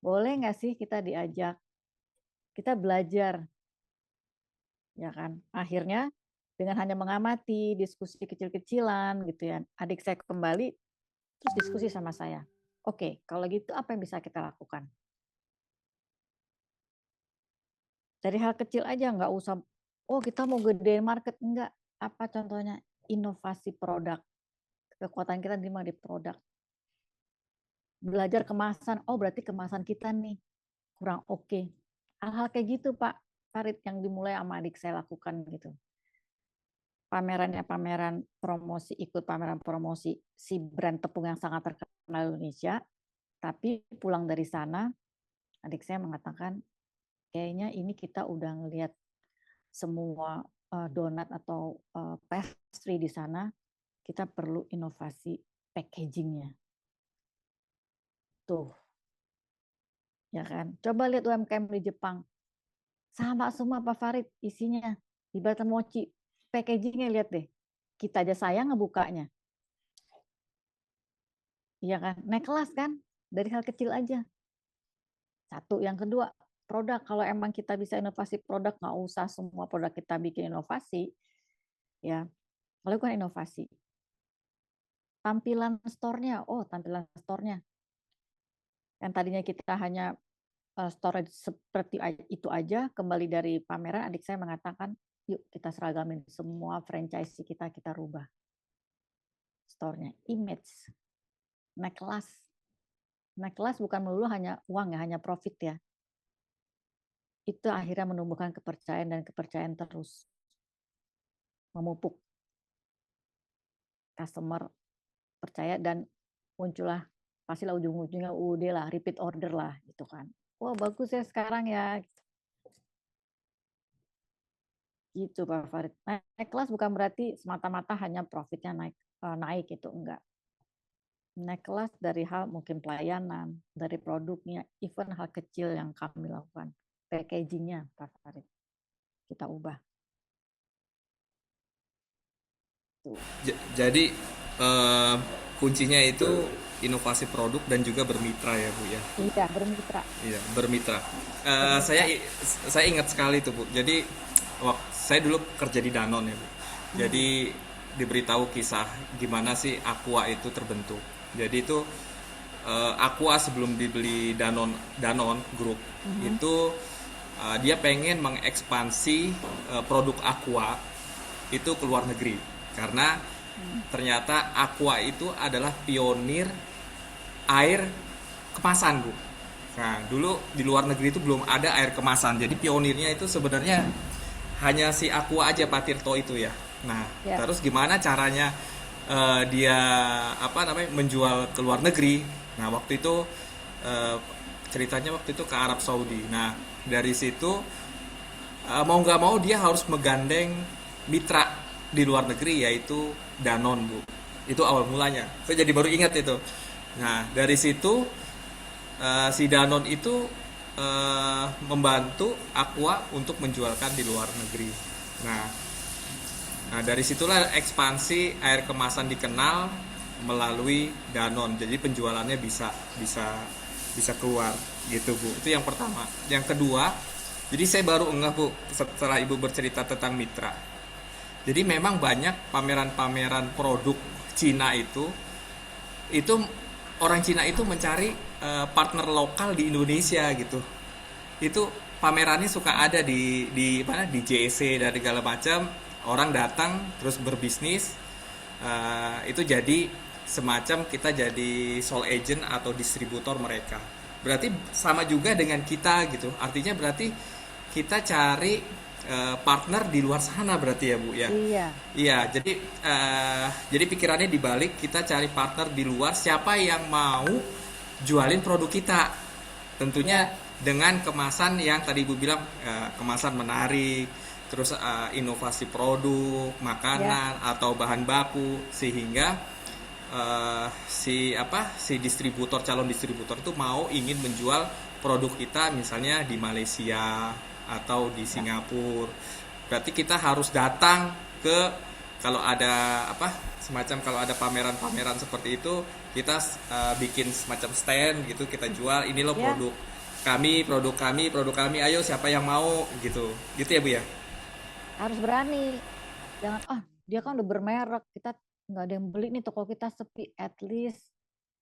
Boleh nggak sih kita diajak? Kita belajar, ya kan? Akhirnya dengan hanya mengamati diskusi kecil-kecilan, gitu ya. Adik saya kembali, terus diskusi sama saya. Oke, kalau gitu apa yang bisa kita lakukan? Dari hal kecil aja, nggak usah, oh kita mau gedein market, enggak. Apa contohnya? Inovasi produk. Kekuatan kita di mana? Di produk. Belajar kemasan, oh berarti kemasan kita nih kurang oke. Hal-hal kayak gitu Pak Farid yang dimulai sama adik saya lakukan gitu. Pamerannya pameran promosi, ikut pameran promosi si brand tepung yang sangat terkenal di Indonesia, tapi pulang dari sana adik saya mengatakan kayaknya ini kita udah ngelihat semua donat atau pastry di sana, kita perlu inovasi packagingnya. Tuh, ya kan? Coba lihat UMKM di Jepang, sama semua Pak Farid isinya, ibarat mochi, packagingnya lihat deh. Kita aja sayang ngebukanya. Iya kan? Naik kelas kan? Dari hal kecil aja. Satu, yang kedua, produk. Kalau emang kita bisa inovasi produk, nggak usah semua produk kita bikin inovasi, ya lakukan inovasi. Tampilan store-nya, tampilan store-nya. Yang tadinya kita hanya storage seperti itu aja, kembali dari pameran, adik saya mengatakan, yuk kita seragamin semua franchise kita rubah. Store-nya, image, naik kelas. Naik kelas bukan melulu hanya uang ya, hanya profit ya. Itu akhirnya menumbuhkan kepercayaan dan kepercayaan terus. Memupuk customer percaya dan muncullah pastilah ujung-ujungnya UUD lah, repeat order lah gitu kan. Wah bagus ya sekarang ya. Gitu Pak Farid. Naik kelas bukan berarti semata-mata hanya profitnya naik itu enggak. Naik kelas dari hal mungkin pelayanan, dari produknya, even hal kecil yang kami lakukan. Packagingnya Pak Farid. Kita ubah. Jadi kuncinya itu inovasi produk dan juga bermitra ya Bu ya. Iya, bermitra. Iya, bermitra. Bermitra. Saya ingat sekali tuh Bu. Jadi saya dulu kerja di Danone ya Bu. Jadi diberitahu kisah gimana sih Aqua itu terbentuk. Jadi itu Aqua sebelum dibeli Danone Group itu dia pengen mengekspansi produk Aqua itu ke luar negeri karena ternyata Aqua itu adalah pionir air kemasan Bu. Nah dulu di luar negeri itu belum ada air kemasan, jadi pionirnya itu sebenarnya hanya si Aqua aja, Pak Tirto itu ya. Nah terus gimana caranya dia menjual ke luar negeri? Nah waktu itu ceritanya waktu itu ke Arab Saudi. Nah dari situ mau nggak mau dia harus menggandeng mitra di luar negeri yaitu Danone Bu. Itu awal mulanya. Saya jadi baru ingat itu. Nah dari situ si Danone itu membantu Aqua untuk menjualkan di luar negeri. Nah dari situlah ekspansi air kemasan dikenal melalui Danone. Jadi penjualannya bisa keluar gitu Bu. Itu yang pertama. Yang kedua, jadi saya baru ngeh Bu setelah Ibu bercerita tentang mitra. Jadi memang banyak pameran-pameran produk Cina itu orang Cina itu mencari partner lokal di Indonesia gitu. Itu pamerannya suka ada di mana di JEC dan segala macam. Orang datang terus berbisnis, itu jadi semacam kita jadi sole agent atau distributor mereka. Berarti sama juga dengan kita gitu. Artinya berarti kita cari partner di luar sana berarti ya Bu ya. Iya, jadi pikirannya dibalik, kita cari partner di luar, siapa yang mau jualin produk kita. Tentunya dengan kemasan yang tadi Ibu bilang kemasan menarik, terus inovasi produk, makanan atau bahan baku sehingga si calon distributor itu mau ingin menjual produk kita misalnya di Malaysia atau di Singapura. Berarti kita harus datang ke kalau ada kalau ada pameran-pameran seperti itu, kita bikin semacam stand gitu, kita jual ini loh produk kami, ayo siapa yang mau gitu ya Bu ya. Harus berani, jangan dia kan udah bermerek, kita nggak ada yang beli nih, toko kita sepi. At least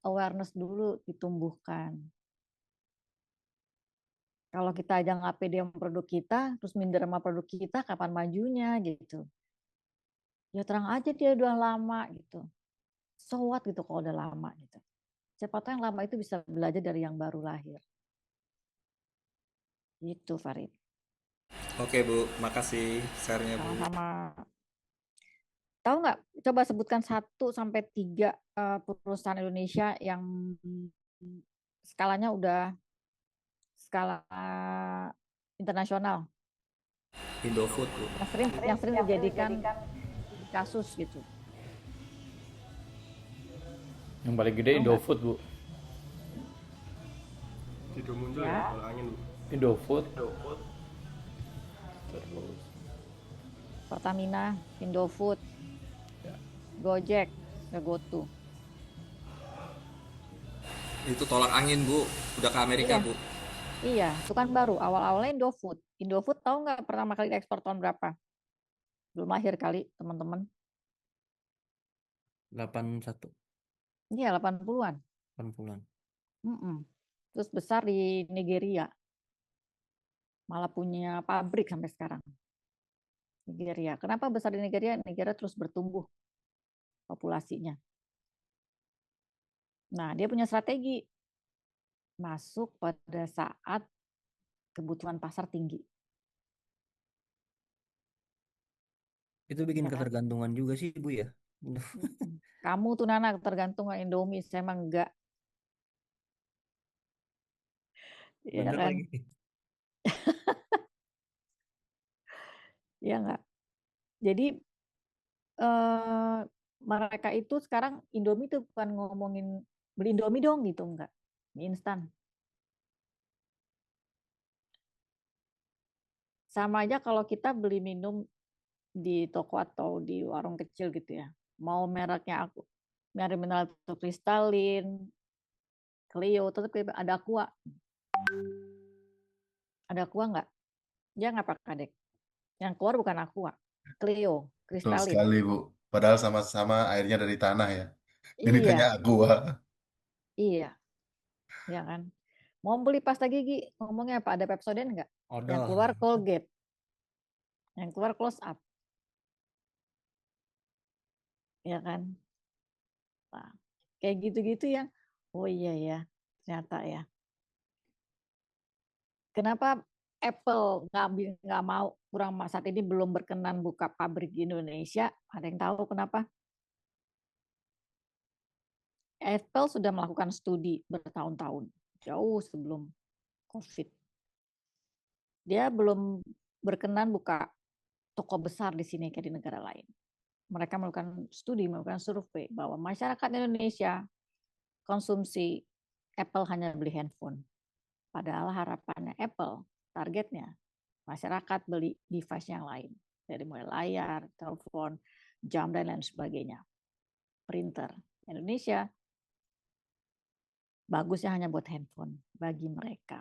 awareness dulu ditumbuhkan. Kalau kita aja nggak pede sama produk kita, terus minder sama produk kita, kapan majunya gitu. Ya terang aja dia udah lama gitu. So what gitu kalau udah lama gitu. Siapa tahu yang lama itu bisa belajar dari yang baru lahir. Gitu Farid. Oke Bu, makasih share-nya Bu. Sama-sama. Tahu nggak, coba sebutkan 1-3 perusahaan Indonesia yang skalanya udah skala internasional. Indofood Bu. Yang sering dijadikan kasus gitu. Yang paling gede Indofood Bu. Tidak muncul ya kalau angin Bu. Indofood. Terus Pertamina, Indofood, Gojek, GoTo. Itu tolak angin Bu, udah ke Amerika Bu. Iya, itu kan baru. Awal-awalnya Indofood. Indofood tahu nggak pertama kali ekspor tahun berapa? Belum lahir kali teman-teman. 81. Iya, 80-an. 80-an. Terus besar di Nigeria. Malah punya pabrik sampai sekarang. Nigeria. Kenapa besar di Nigeria? Nigeria terus bertumbuh populasinya. Nah, dia punya strategi. Masuk pada saat kebutuhan pasar tinggi. Itu bikin ketergantungan juga sih Bu ya. Kamu tuh Nana ketergantungan Indomie, saya emang enggak. Bener kan? lagi. Iya enggak? Jadi mereka itu sekarang Indomie tuh bukan ngomongin beli Indomie dong gitu, enggak. Mie instan. Sama aja kalau kita beli minum di toko atau di warung kecil gitu ya. Mau mereknya mineral itu kristalin, Clio, tetap ada Aqua. Ada Aqua nggak? Ya nggak pakai dek. Yang keluar bukan Aqua, Clio, Betul kristalin. sekali, Bu. Padahal sama-sama airnya dari tanah ya. Ini tanya Iya, aqua. iya, ya kan. Mau beli pasta gigi, ngomongnya apa? Ada Pepsodent nggak? Yang Odol. keluar Colgate, yang keluar Close Up, ya kan. Nah, kayak gitu-gitu yang, oh iya ya, ternyata ya. Kenapa Apple nggak mau kurang saat ini belum berkenan buka pabrik di Indonesia? Ada yang tahu kenapa? Apple sudah melakukan studi bertahun-tahun, jauh sebelum COVID. Dia belum berkenan buka toko besar di sini kayak di negara lain. Mereka melakukan studi, melakukan survei bahwa masyarakat Indonesia konsumsi Apple hanya beli handphone. Padahal harapannya Apple, targetnya masyarakat beli device yang lain. Dari mulai layar, telepon, jam, dan lain sebagainya. Printer. Indonesia bagusnya hanya buat handphone bagi mereka.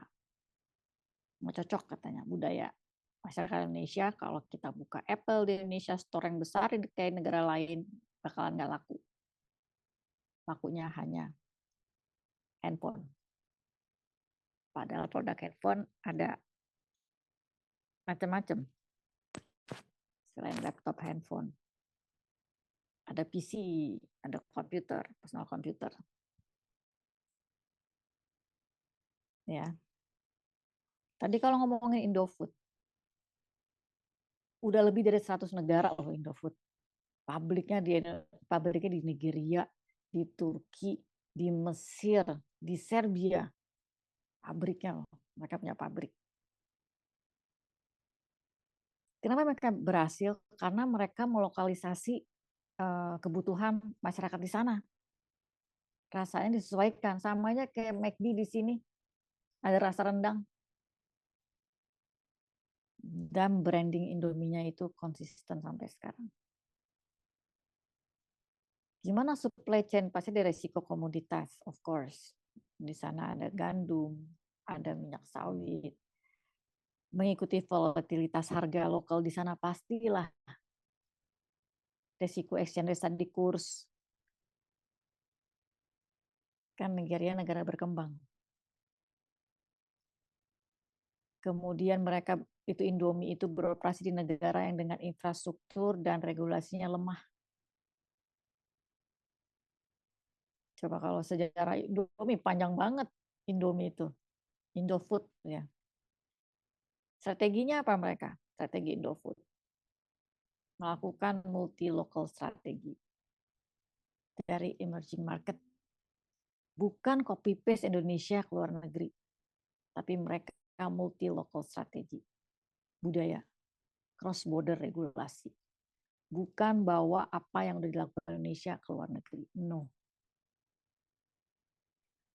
Mau cocok katanya budaya masyarakat Indonesia, kalau kita buka Apple di Indonesia, store yang besar di kayak negara lain, bakalan nggak laku. Lakunya hanya handphone. Padahal produk handphone ada macam-macam. Selain laptop, handphone. Ada PC, ada komputer, personal komputer. Ya. Tadi kalau ngomongin Indofood, udah lebih dari 100 negara loh Indofood. Pabriknya di Nigeria, di Turki, di Mesir, di Serbia. Pabriknya loh, mereka punya pabrik. Kenapa mereka berhasil? Karena mereka melokalisasi kebutuhan masyarakat di sana. Rasanya disesuaikan, sama aja kayak McD di sini. Ada rasa rendang. Dan branding Indominya itu konsisten sampai sekarang. Gimana supply chain? Pasti ada resiko komoditas, of course. Di sana ada gandum, ada minyak sawit. Mengikuti volatilitas harga lokal di sana pastilah. Resiko exchange rate di kurs. Kan Nigeria negara berkembang. Kemudian mereka itu Indomie itu beroperasi di negara yang dengan infrastruktur dan regulasinya lemah. Coba kalau sejarah Indomie panjang banget, Indomie itu. Indofood ya. Strateginya apa mereka? Strategi Indofood. Melakukan multi local strategi dari emerging market. Bukan copy paste Indonesia ke luar negeri. Tapi mereka multi local strategi. Budaya. Cross border regulasi. Bukan bawa apa yang udah dilakukan Indonesia ke luar negeri. No.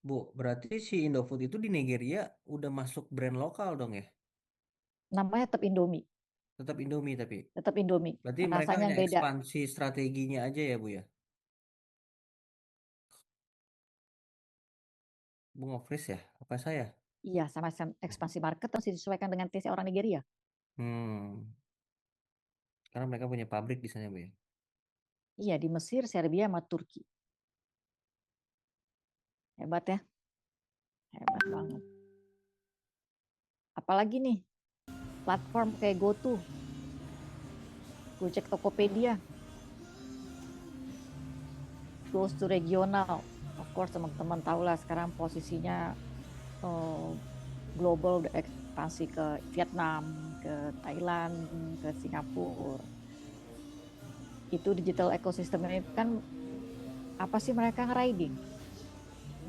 Bu, berarti si Indofood itu di Nigeria udah masuk brand lokal dong ya? Namanya tetap Indomie. Tetap Indomie tapi. Tetap Indomie. Berarti mereka Rasanya hanya beda. ekspansi strateginya aja ya, Bu ya? Bu Ngofris ya? Apa saya? Iya, sama ekspansi market harus disesuaikan dengan taste orang Nigeria. Karena mereka punya pabrik di sana, Bu ya? Iya, di Mesir, Serbia, sama Turki. Hebat ya. Hebat banget. Apalagi nih, platform kayak GoTo, Gojek Tokopedia, goes to regional. Of course teman-teman tahu lah sekarang posisinya global, udah ekspansi ke Vietnam, ke Thailand, ke Singapura. Itu digital ecosystem ini kan apa sih mereka nge-riding?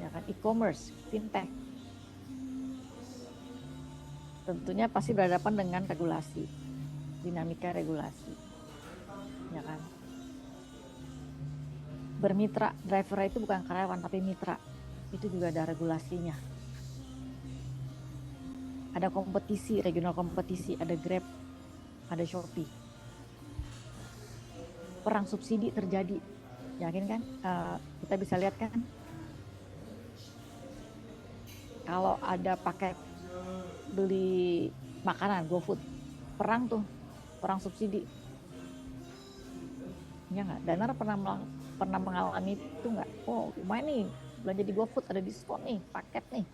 Ya kan, e-commerce, fintech. Tentunya pasti berhadapan dengan regulasi, dinamika regulasi. Ya kan? Bermitra, driver itu bukan karyawan tapi mitra. Itu juga ada regulasinya. Ada kompetisi, regional kompetisi, ada Grab, ada Shopee. Perang subsidi terjadi Yakin kan? Kita bisa lihat kan, kalau ada paket beli makanan GoFood, perang subsidi. Ya nggak? Danar pernah mengalami itu nggak? Oh, lumayan nih, belanja di GoFood ada diskon nih, paket nih.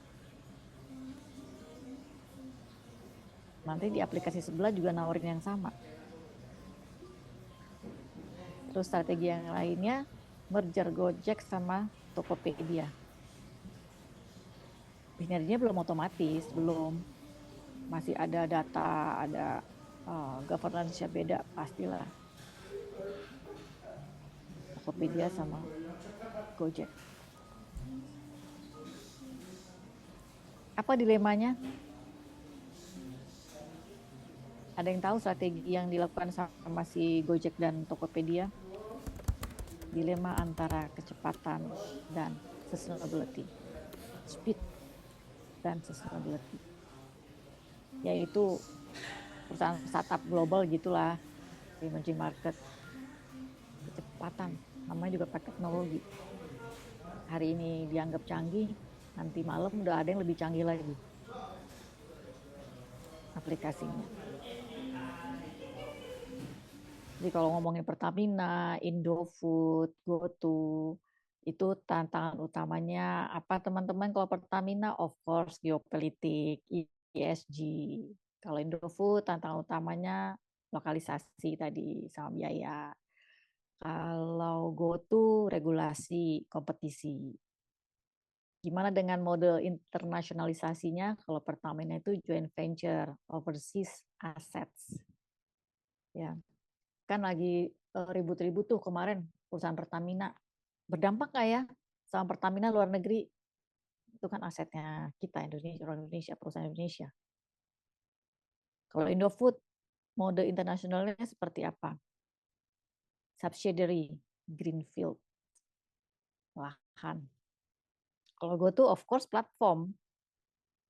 Nanti di aplikasi sebelah juga nawarin yang sama. Terus strategi yang lainnya, merger Gojek sama Tokopedia. Sinerginya belum otomatis, belum. Masih ada data, ada governance-nya beda, pastilah. Tokopedia sama Gojek. Apa dilemanya? Ada yang tahu strategi yang dilakukan sama si Gojek dan Tokopedia? Dilema antara kecepatan dan sustainability. Speed dan sustainability. Yaitu perusahaan startup global gitulah, emerging market. Kecepatan, namanya juga pakai teknologi. Hari ini dianggap canggih, nanti malam udah ada yang lebih canggih lagi aplikasinya. Jadi kalau ngomongin Pertamina, Indofood, GoTo, itu tantangan utamanya apa teman-teman? Kalau Pertamina, of course, geopolitik, ESG. Kalau Indofood, tantangan utamanya lokalisasi tadi sama biaya. Kalau GoTo, regulasi, kompetisi. Gimana dengan model internasionalisasinya? Kalau Pertamina itu joint venture, overseas assets. Ya. Kan lagi ribut-ribut tuh kemarin perusahaan Pertamina. Berdampak nggak ya sama Pertamina luar negeri? Itu kan asetnya kita, orang Indonesia, perusahaan Indonesia. Kalau Indofood, mode internasionalnya seperti apa? Subsidiary, greenfield, lahan. Kalau GoTo, of course, platform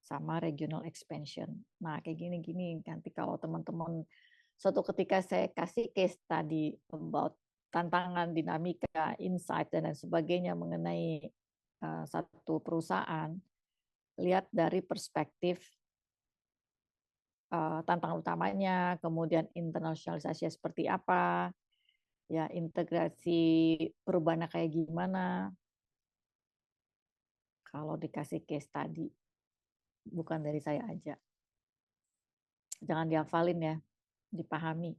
sama regional expansion. Nah, kayak gini-gini nanti kalau teman-teman suatu ketika saya kasih case tadi about tantangan, dinamika, insight, dan lain sebagainya mengenai satu perusahaan, lihat dari perspektif tantangan utamanya, kemudian internasionalisasi seperti apa, ya integrasi perubahannya kayak gimana. Kalau dikasih case tadi, bukan dari saya aja. Jangan dihafalin ya, dipahami.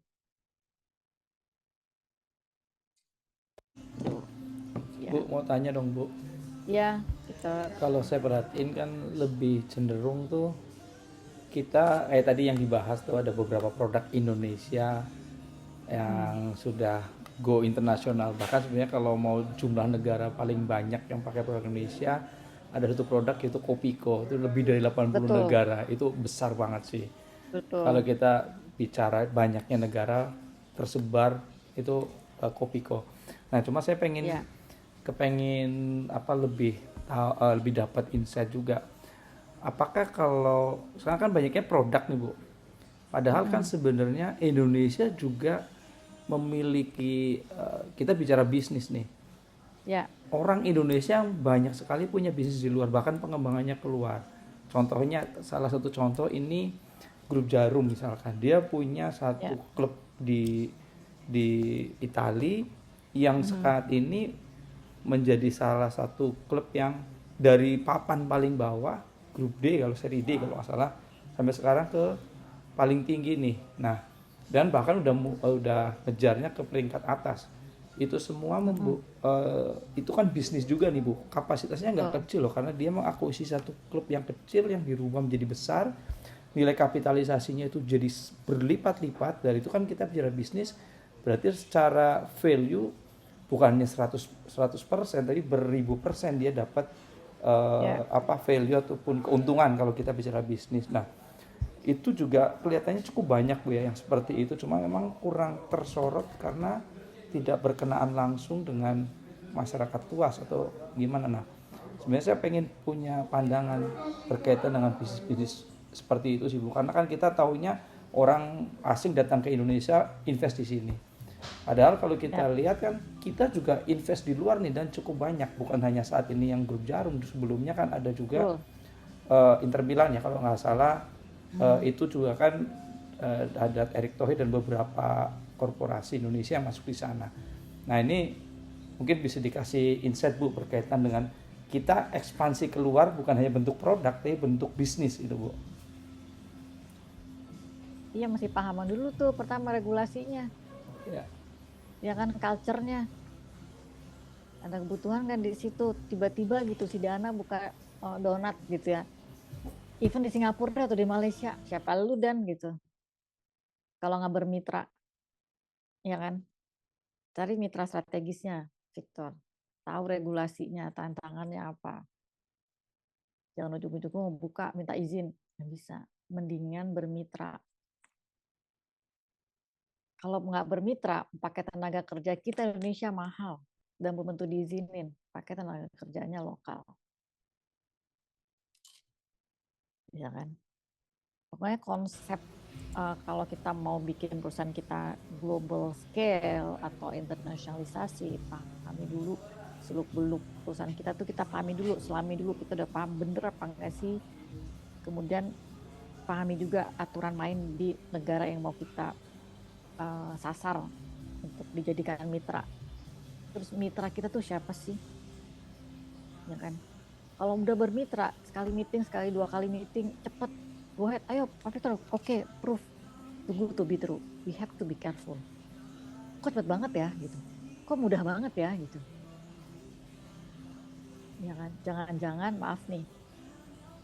Bu, mau tanya dong, Bu. Ya, kita. Kalau saya perhatiin kan lebih cenderung tuh kita kayak tadi yang dibahas tuh ada beberapa produk Indonesia yang sudah go internasional. Bahkan sebenarnya kalau mau jumlah negara paling banyak yang pakai produk Indonesia, ada satu produk yaitu Kopiko, itu lebih dari 80 Betul. negara. Itu besar banget sih. Betul. Kalau kita bicara banyaknya negara tersebar itu Kopiko. Nah, cuma saya kepengen apa lebih dapat insight juga. Apakah kalau sekarang kan banyaknya produk nih, Bu. Padahal kan sebenarnya Indonesia juga memiliki kita bicara bisnis nih. Ya. Orang Indonesia banyak sekali punya bisnis di luar, bahkan pengembangannya keluar. Contohnya salah satu contoh ini Grup Jarum misalkan. Dia punya satu klub di Italia yang saat ini menjadi salah satu klub yang dari papan paling bawah, grup D kalau seri D kalau nggak salah, sampai sekarang ke paling tinggi nih. Nah, dan bahkan udah ngejarnya ke peringkat atas. Itu semua itu kan bisnis juga nih, Bu. Kapasitasnya nggak kecil loh, karena dia mengakuisisi satu klub yang kecil yang dirubah menjadi besar. Nilai kapitalisasinya itu jadi berlipat-lipat. Dari itu kan kita bicara bisnis, berarti secara value bukannya 100%, tapi beribu persen dia dapat value ataupun keuntungan kalau kita bicara bisnis. Nah, itu juga kelihatannya cukup banyak, Bu ya, yang seperti itu. Cuma memang kurang tersorot karena tidak berkenaan langsung dengan masyarakat luas atau gimana. Nah, sebenarnya saya pengen punya pandangan berkaitan dengan bisnis-bisnis seperti itu sih, Bu. Karena kan kita taunya orang asing datang ke Indonesia invest di sini. Padahal kalau kita lihat kan kita juga invest di luar nih dan cukup banyak, bukan hanya saat ini yang Grup Jarum, sebelumnya kan ada juga Inter Milan ya kalau nggak salah. Itu juga kan ada Erick Thohir dan beberapa korporasi Indonesia yang masuk di sana. Nah ini mungkin bisa dikasih insight Bu berkaitan dengan kita ekspansi keluar bukan hanya bentuk produk tapi bentuk bisnis itu Bu. Iya, mesti pahaman dulu tuh pertama regulasinya. Ya kan, culture-nya. Ada kebutuhan kan di situ, tiba-tiba gitu si Dana buka donat gitu ya. Even di Singapura atau di Malaysia, siapa lu dan gitu. Kalau nggak bermitra, ya kan? Cari mitra strategisnya, Victor. Tahu regulasinya, tantangannya apa. Jangan ujung-ujung mau buka, minta izin. Nggak bisa. Mendingan bermitra. Kalau nggak bermitra, pakai tenaga kerja kita Indonesia mahal dan belum tentu diizinin. Pakai tenaga kerjanya lokal, ya kan? Pokoknya konsep kalau kita mau bikin perusahaan kita global scale atau internasionalisasi, pahami dulu seluk-beluk perusahaan kita tuh kita pahami dulu, selami dulu kita udah paham bener apa enggak sih. Kemudian pahami juga aturan main di negara yang mau kita sasar untuk dijadikan mitra. Terus mitra kita tuh siapa sih? Ya kan? Kalau udah bermitra, sekali meeting, sekali 2 kali meeting, cepet, go ahead, ayo, oke, proof, tunggu to be true, we have to be careful. Kok cepet banget ya, gitu. Kok mudah banget ya, gitu. Ya kan? Jangan-jangan, maaf nih,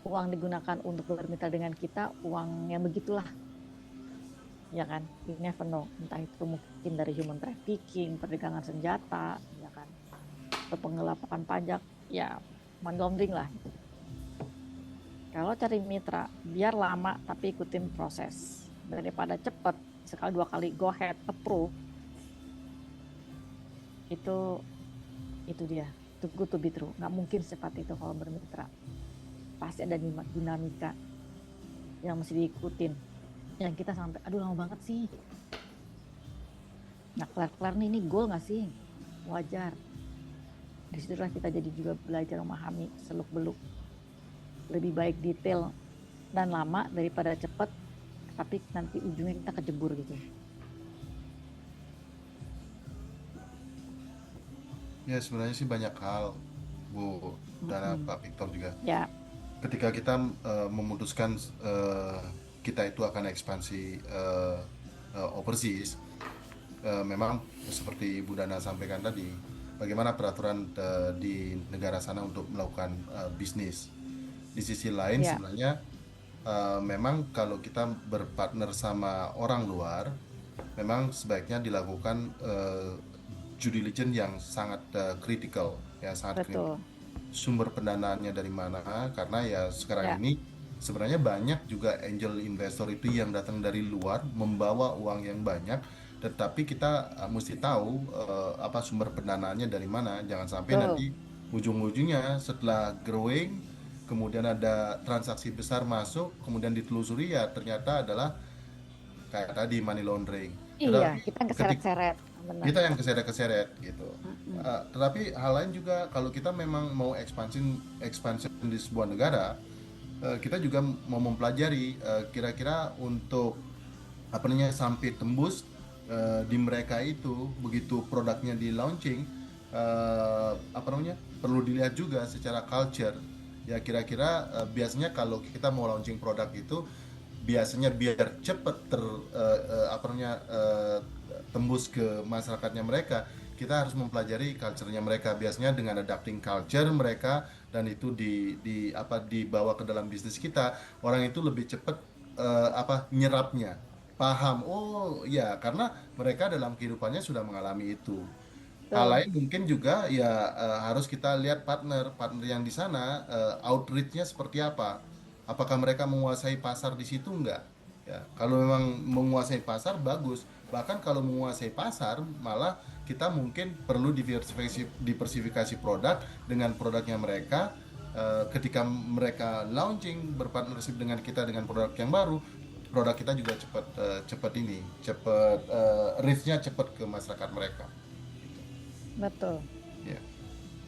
uang digunakan untuk bermitra dengan kita, uang yang begitulah. Ya kan, you never know, entah itu mungkin dari human trafficking, perdagangan senjata, ya kan, atau penggelapan pajak, ya money laundering lah. Kalau cari mitra, biar lama tapi ikutin proses, daripada cepet sekali 2 kali go ahead approve, itu dia, tunggu to be true, nggak mungkin secepat itu kalau bermitra, pasti ada dinamika yang mesti diikutin. Yang kita sampai, aduh lama banget sih. Nah kelar-kelar nih, ini goal gak sih? Wajar. Disitulah kita jadi juga belajar memahami seluk-beluk. Lebih baik detail dan lama daripada cepat, tapi nanti ujungnya kita kejebur gitu. Ya sebenarnya sih banyak hal, Bu Dana, Pak Victor juga. Ya. Ketika kita memutuskan kita itu akan ekspansi overseas, memang seperti Bu Dana sampaikan tadi, bagaimana peraturan di negara sana untuk melakukan bisnis. Di sisi lain sebenarnya memang kalau kita berpartner sama orang luar, memang sebaiknya dilakukan due diligence yang sangat kritikal, ya sangat kritikal. Sumber pendanaannya dari mana? Karena ya sekarang ini sebenarnya banyak juga angel investor itu yang datang dari luar membawa uang yang banyak, tetapi kita mesti tahu apa sumber pendanaannya dari mana. Jangan sampai nanti ujung-ujungnya setelah growing kemudian ada transaksi besar masuk, kemudian ditelusuri ya ternyata adalah kayak tadi money laundering. Iya, kita keseret-seret. Kita yang keseret-keseret gitu. Tetapi hal lain juga, kalau kita memang mau expansion di sebuah negara, kita juga mau mempelajari kira-kira untuk apa namanya sampai tembus di mereka itu, begitu produknya di launching, apa namanya perlu dilihat juga secara culture. Ya kira-kira biasanya kalau kita mau launching produk itu biasanya biar cepat tembus ke masyarakatnya mereka, kita harus mempelajari culture-nya mereka, biasanya dengan adapting culture mereka, dan itu dibawa ke dalam bisnis kita, orang itu lebih cepat nyerapnya, paham, oh ya karena mereka dalam kehidupannya sudah mengalami itu. Hal lain mungkin juga ya harus kita lihat partner yang di sana, outreach-nya seperti apa, apakah mereka menguasai pasar di situ enggak ya. Kalau memang menguasai pasar bagus, bahkan kalau menguasai pasar malah kita mungkin perlu diversifikasi produk dengan produknya mereka. Ketika mereka launching berpartnership dengan kita dengan produk yang baru, produk kita juga cepat reach-nya cepat ke masyarakat mereka. Betul. Ya.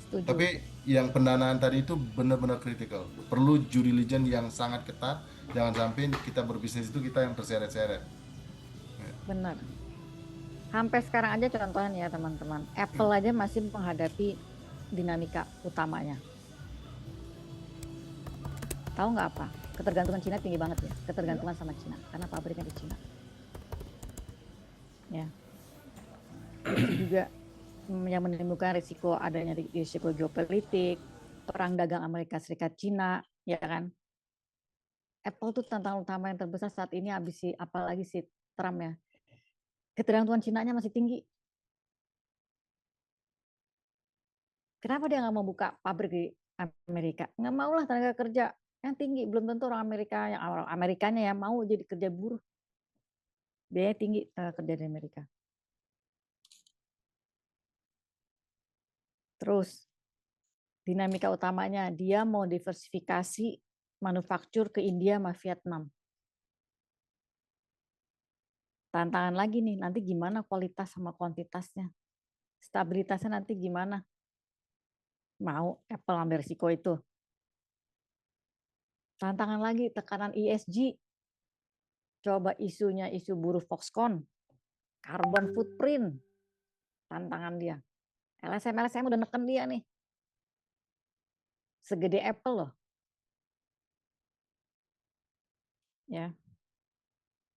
Setuju. Tapi yang pendanaan tadi itu benar-benar kritikal. Perlu due diligence yang sangat ketat. Jangan sampai kita berbisnis itu kita yang terseret-seret. Benar. Sampai sekarang aja contohnya ya teman-teman. Apple aja masih menghadapi dinamika utamanya. Tahu nggak apa? Ketergantungan Cina tinggi banget ya. Ketergantungan sama Cina karena pabriknya di Cina. Ya. Itu juga yang menimbulkan risiko adanya risiko geopolitik, perang dagang Amerika Serikat Cina, ya kan? Apple tuh tantangan utama yang terbesar saat ini habis si apalagi si Trump ya. Ketergantungan Cina-nya masih tinggi. Kenapa dia nggak mau buka pabrik di Amerika? Nggak mau lah tenaga kerja yang tinggi. Belum tentu orang Amerika yang orang Amerikanya ya mau jadi kerja buruh. Biaya tinggi tenaga kerja di Amerika. Terus dinamika utamanya dia mau diversifikasi manufaktur ke India sama Vietnam. Tantangan lagi nih, nanti gimana kualitas sama kuantitasnya? Stabilitasnya nanti gimana? Mau Apple ambil risiko itu. Tantangan lagi, tekanan ESG. Coba isunya isu buruh Foxconn, carbon footprint, tantangan dia. LSM udah neken dia nih. Segede Apple loh. Ya.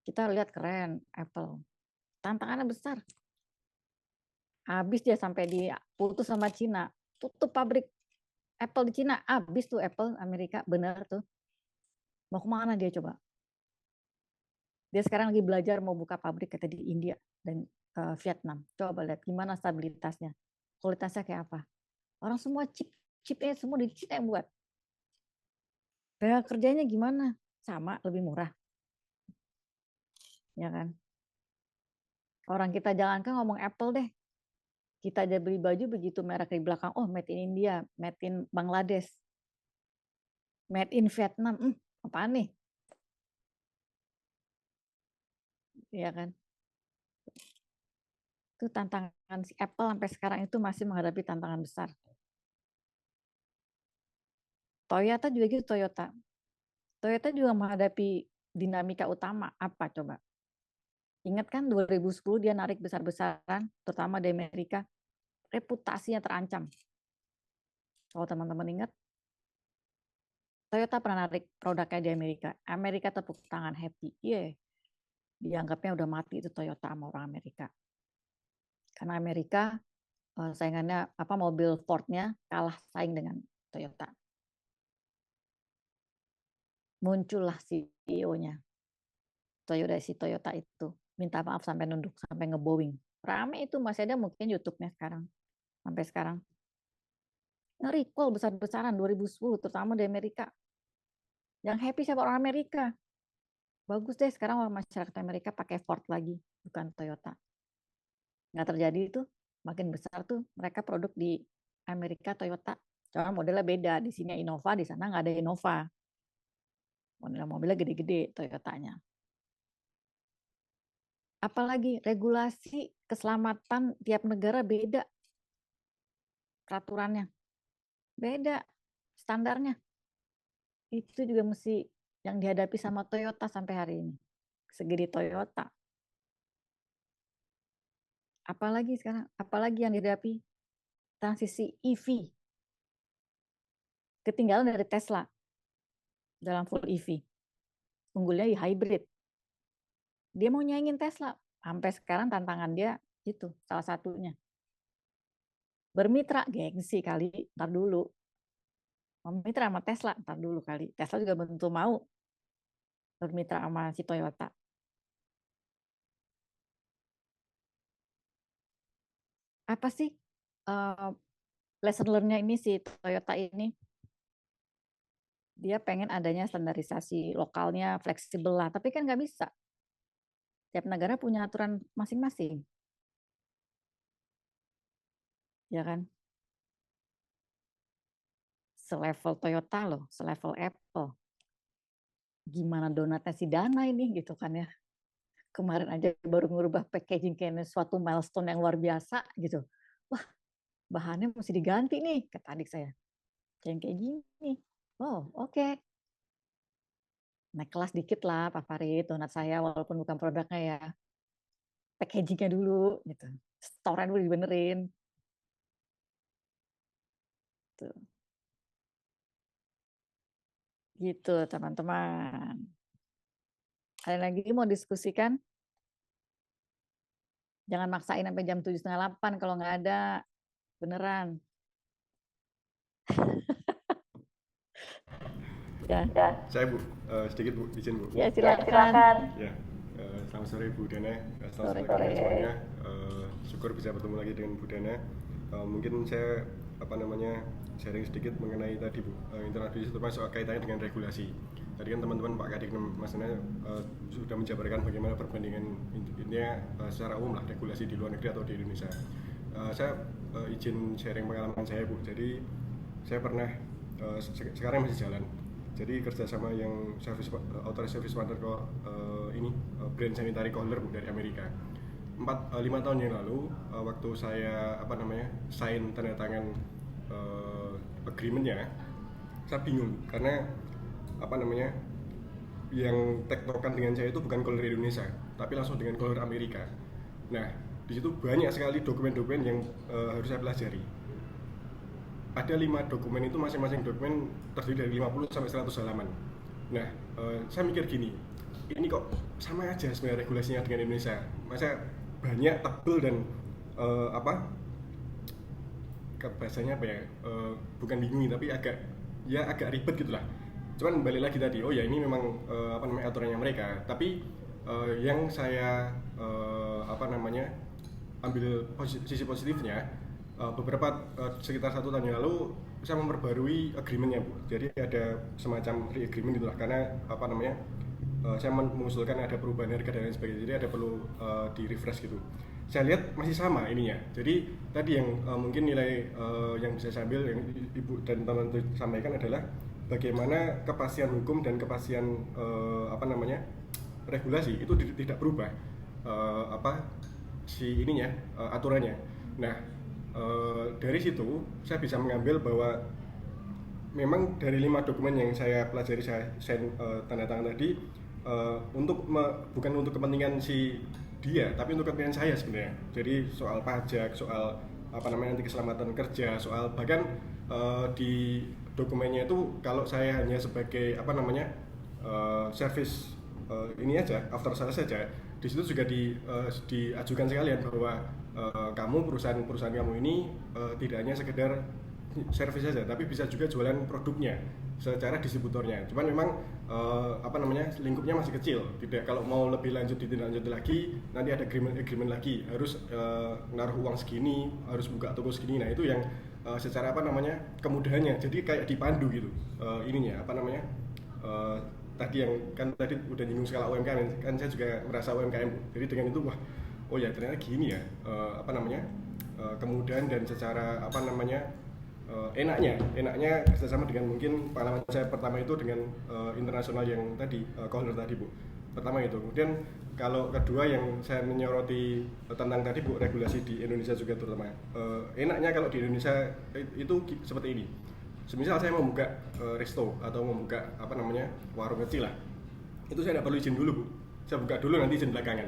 Kita lihat keren Apple. Tantangannya besar. Habis dia sampai diputus sama Cina. Tutup pabrik Apple di Cina. Habis tuh Apple Amerika. Bener tuh. Mau kemana dia coba? Dia sekarang lagi belajar mau buka pabrik kata di India dan Vietnam. Coba lihat gimana stabilitasnya. Kualitasnya kayak apa. Orang semua chipnya semua di Cina yang buat. Tenaga kerjanya gimana? Sama, lebih murah. Ya kan? Orang kita jalankan ngomong Apple deh. Kita aja beli baju begitu merek di belakang. Oh, made in India, made in Bangladesh, made in Vietnam. Apaan nih? Ya kan? Itu tantangan si Apple sampai sekarang itu masih menghadapi tantangan besar. Toyota juga gitu, Toyota. Toyota juga menghadapi dinamika utama. Apa coba? Ingat kan 2010 dia narik besar-besaran, terutama di Amerika. Reputasinya terancam. Kalau teman-teman ingat, Toyota pernah narik produknya di Amerika. Amerika tepuk tangan happy. Iya, dianggapnya udah mati itu Toyota sama orang Amerika. Karena Amerika saingannya mobil Ford-nya kalah saing dengan Toyota. Muncullah CEO-nya. Toyota itu minta maaf sampai nunduk, sampai ngebowing. Rame itu, masih ada mungkin YouTube-nya sekarang. Sampai sekarang. Nge-recall besar-besaran 2010, terutama di Amerika. Yang happy siapa? Orang Amerika. Bagus deh, sekarang orang masyarakat Amerika pakai Ford lagi, bukan Toyota. Nggak terjadi itu, makin besar tuh mereka produk di Amerika Toyota. Cuma modelnya beda, di sini Innova, di sana nggak ada Innova. Mobilnya gede-gede Toyotanya. Apalagi regulasi keselamatan tiap negara beda. Peraturannya beda, standarnya. Itu juga mesti yang dihadapi sama Toyota sampai hari ini. Segede Toyota. Apalagi sekarang, apalagi yang dihadapi transisi EV. Ketinggalan dari Tesla dalam full EV. Unggulnya di hybrid. Dia mau nyaingin Tesla. Sampai sekarang tantangan dia itu salah satunya. Bermitra, gengsi kali, ntar dulu. Bermitra sama Tesla, ntar dulu kali. Tesla juga belum tentu mau bermitra sama si Toyota. Apa sih lesson learn-nya ini si Toyota ini? Dia pengen adanya standarisasi lokalnya, fleksibel lah. Tapi kan nggak bisa. Tiap negara punya aturan masing-masing. Ya kan? Selevel Toyota loh, selevel Apple. gimana donatnya si Dana ini gitu kan ya. Kemarin aja baru ngubah packaging kayaknya suatu milestone yang luar biasa gitu. Wah, bahannya mesti diganti nih, kata adik saya. Kayak gini. Oh, oke. Naik kelas dikit lah Pak Farid, donat saya walaupun bukan produknya ya. Packagingnya dulu gitu. Store dulu dibenerin. Tuh. Gitu teman-teman. Ada lagi mau diskusikan? Jangan maksain sampai jam 7:30 kalau nggak ada. Beneran. Ya. Saya Bu, sedikit Bu, izin Bu. Ya silakan. Ya, selamat sore Bu Dana, selamat Sore. sore semuanya. Syukur bisa bertemu lagi dengan Bu Dana. Mungkin saya sharing sedikit mengenai tadi Bu, internet bisnis termasuk kaitannya dengan regulasi. Tadi kan teman-teman Pak Kadek dan Mas Nana sudah menjabarkan bagaimana perbandingan intinya secara umum lah regulasi di luar negeri atau di Indonesia. Saya izin sharing pengalaman saya Bu. Jadi saya pernah sekarang masih jalan. Jadi kerjasama yang authorized service partner brand sanitary Kohler dari Amerika. 5 tahun yang lalu waktu saya sign tanda tangan agreementnya, saya bingung karena yang tektokan dengan saya itu bukan Kohler Indonesia, tapi langsung dengan Kohler Amerika. Nah, di situ banyak sekali dokumen-dokumen yang harus saya pelajari. Ada 5 dokumen itu, masing-masing dokumen terdiri dari 50 sampai 100 halaman. Nah, saya mikir gini, ini kok sama aja sebenarnya regulasinya dengan Indonesia. Masa banyak, tebel dan bahasanya bukan bingung tapi agak ribet gitulah. Cuman balik lagi tadi, oh ya ini memang aturannya mereka. Tapi yang saya ambil sisi positifnya, beberapa sekitar 1 tahun yang lalu saya memperbarui agreementnya Bu. Jadi ada semacam re-agreement itulah karena saya mengusulkan ada perubahan harga dan lain sebagainya. Jadi ada perlu di refresh gitu. Saya lihat masih sama ininya. Jadi tadi yang mungkin nilai yang bisa saya ambil yang Ibu dan teman-teman sampaikan adalah bagaimana kepastian hukum dan kepastian regulasi itu tidak berubah aturannya. Nah, dari situ saya bisa mengambil bahwa memang dari 5 dokumen yang saya pelajari, saya tanda tangan tadi bukan untuk kepentingan si dia, tapi untuk kepentingan saya sebenarnya. Jadi soal pajak, soal nanti keselamatan kerja, soal bahkan di dokumennya itu kalau saya hanya sebagai service ini aja, after sales saja, di situ juga diajukan sekalian bahwa kamu perusahaan kamu ini tidak hanya sekedar servis saja, tapi bisa juga jualan produknya secara distributornya. Cuman memang lingkupnya masih kecil. Tidak, kalau mau lebih lanjut ditindaklanjuti lagi, nanti ada agreement lagi, harus naruh uang segini, harus buka toko segini. Nah itu yang secara kemudahannya. Jadi kayak dipandu gitu tadi yang kan tadi udah nyinggung skala UMKM, kan saya juga merasa UMKM. Jadi dengan itu oh ya ternyata gini ya kemudahan dan secara enaknya kerjasama dengan mungkin pengalaman saya pertama itu dengan internasional yang tadi Kohler tadi Bu. Pertama itu. Kemudian kalau kedua yang saya menyoroti tentang tadi Bu, regulasi di Indonesia juga terutama enaknya kalau di Indonesia itu seperti ini. Semisal saya mau buka resto atau mau buka warung kecil lah, itu saya tidak perlu izin dulu Bu, saya buka dulu nanti izin belakangan.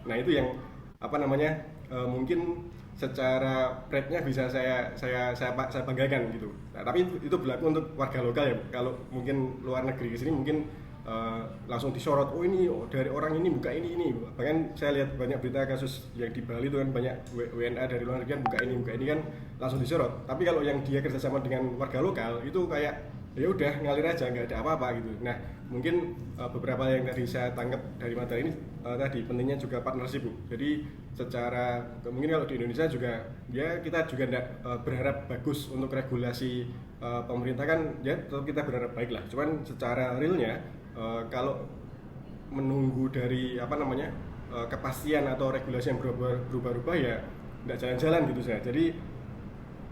Nah itu yang mungkin secara rate-nya bisa saya banggakan gitu. Nah, tapi itu berlaku untuk warga lokal ya Bu. Kalau mungkin luar negeri ke sini mungkin langsung disorot, ini dari orang ini buka ini. Bahkan saya lihat banyak berita kasus yang di Bali itu kan banyak WNA dari luar negeri kan buka ini kan langsung disorot. Tapi kalau yang dia kerjasama dengan warga lokal itu kayak ya udah ngalir aja, nggak ada apa-apa gitu. Nah mungkin beberapa yang tadi saya tangkap dari materi ini tadi pentingnya juga partnership Bu. Jadi secara mungkin kalau di Indonesia juga ya kita juga tidak berharap bagus untuk regulasi pemerintah kan ya tetap kita berharap baik lah. Cuman secara realnya kalau menunggu dari kepastian atau regulasi yang berubah-ubah ya tidak jalan-jalan gitu saya. Jadi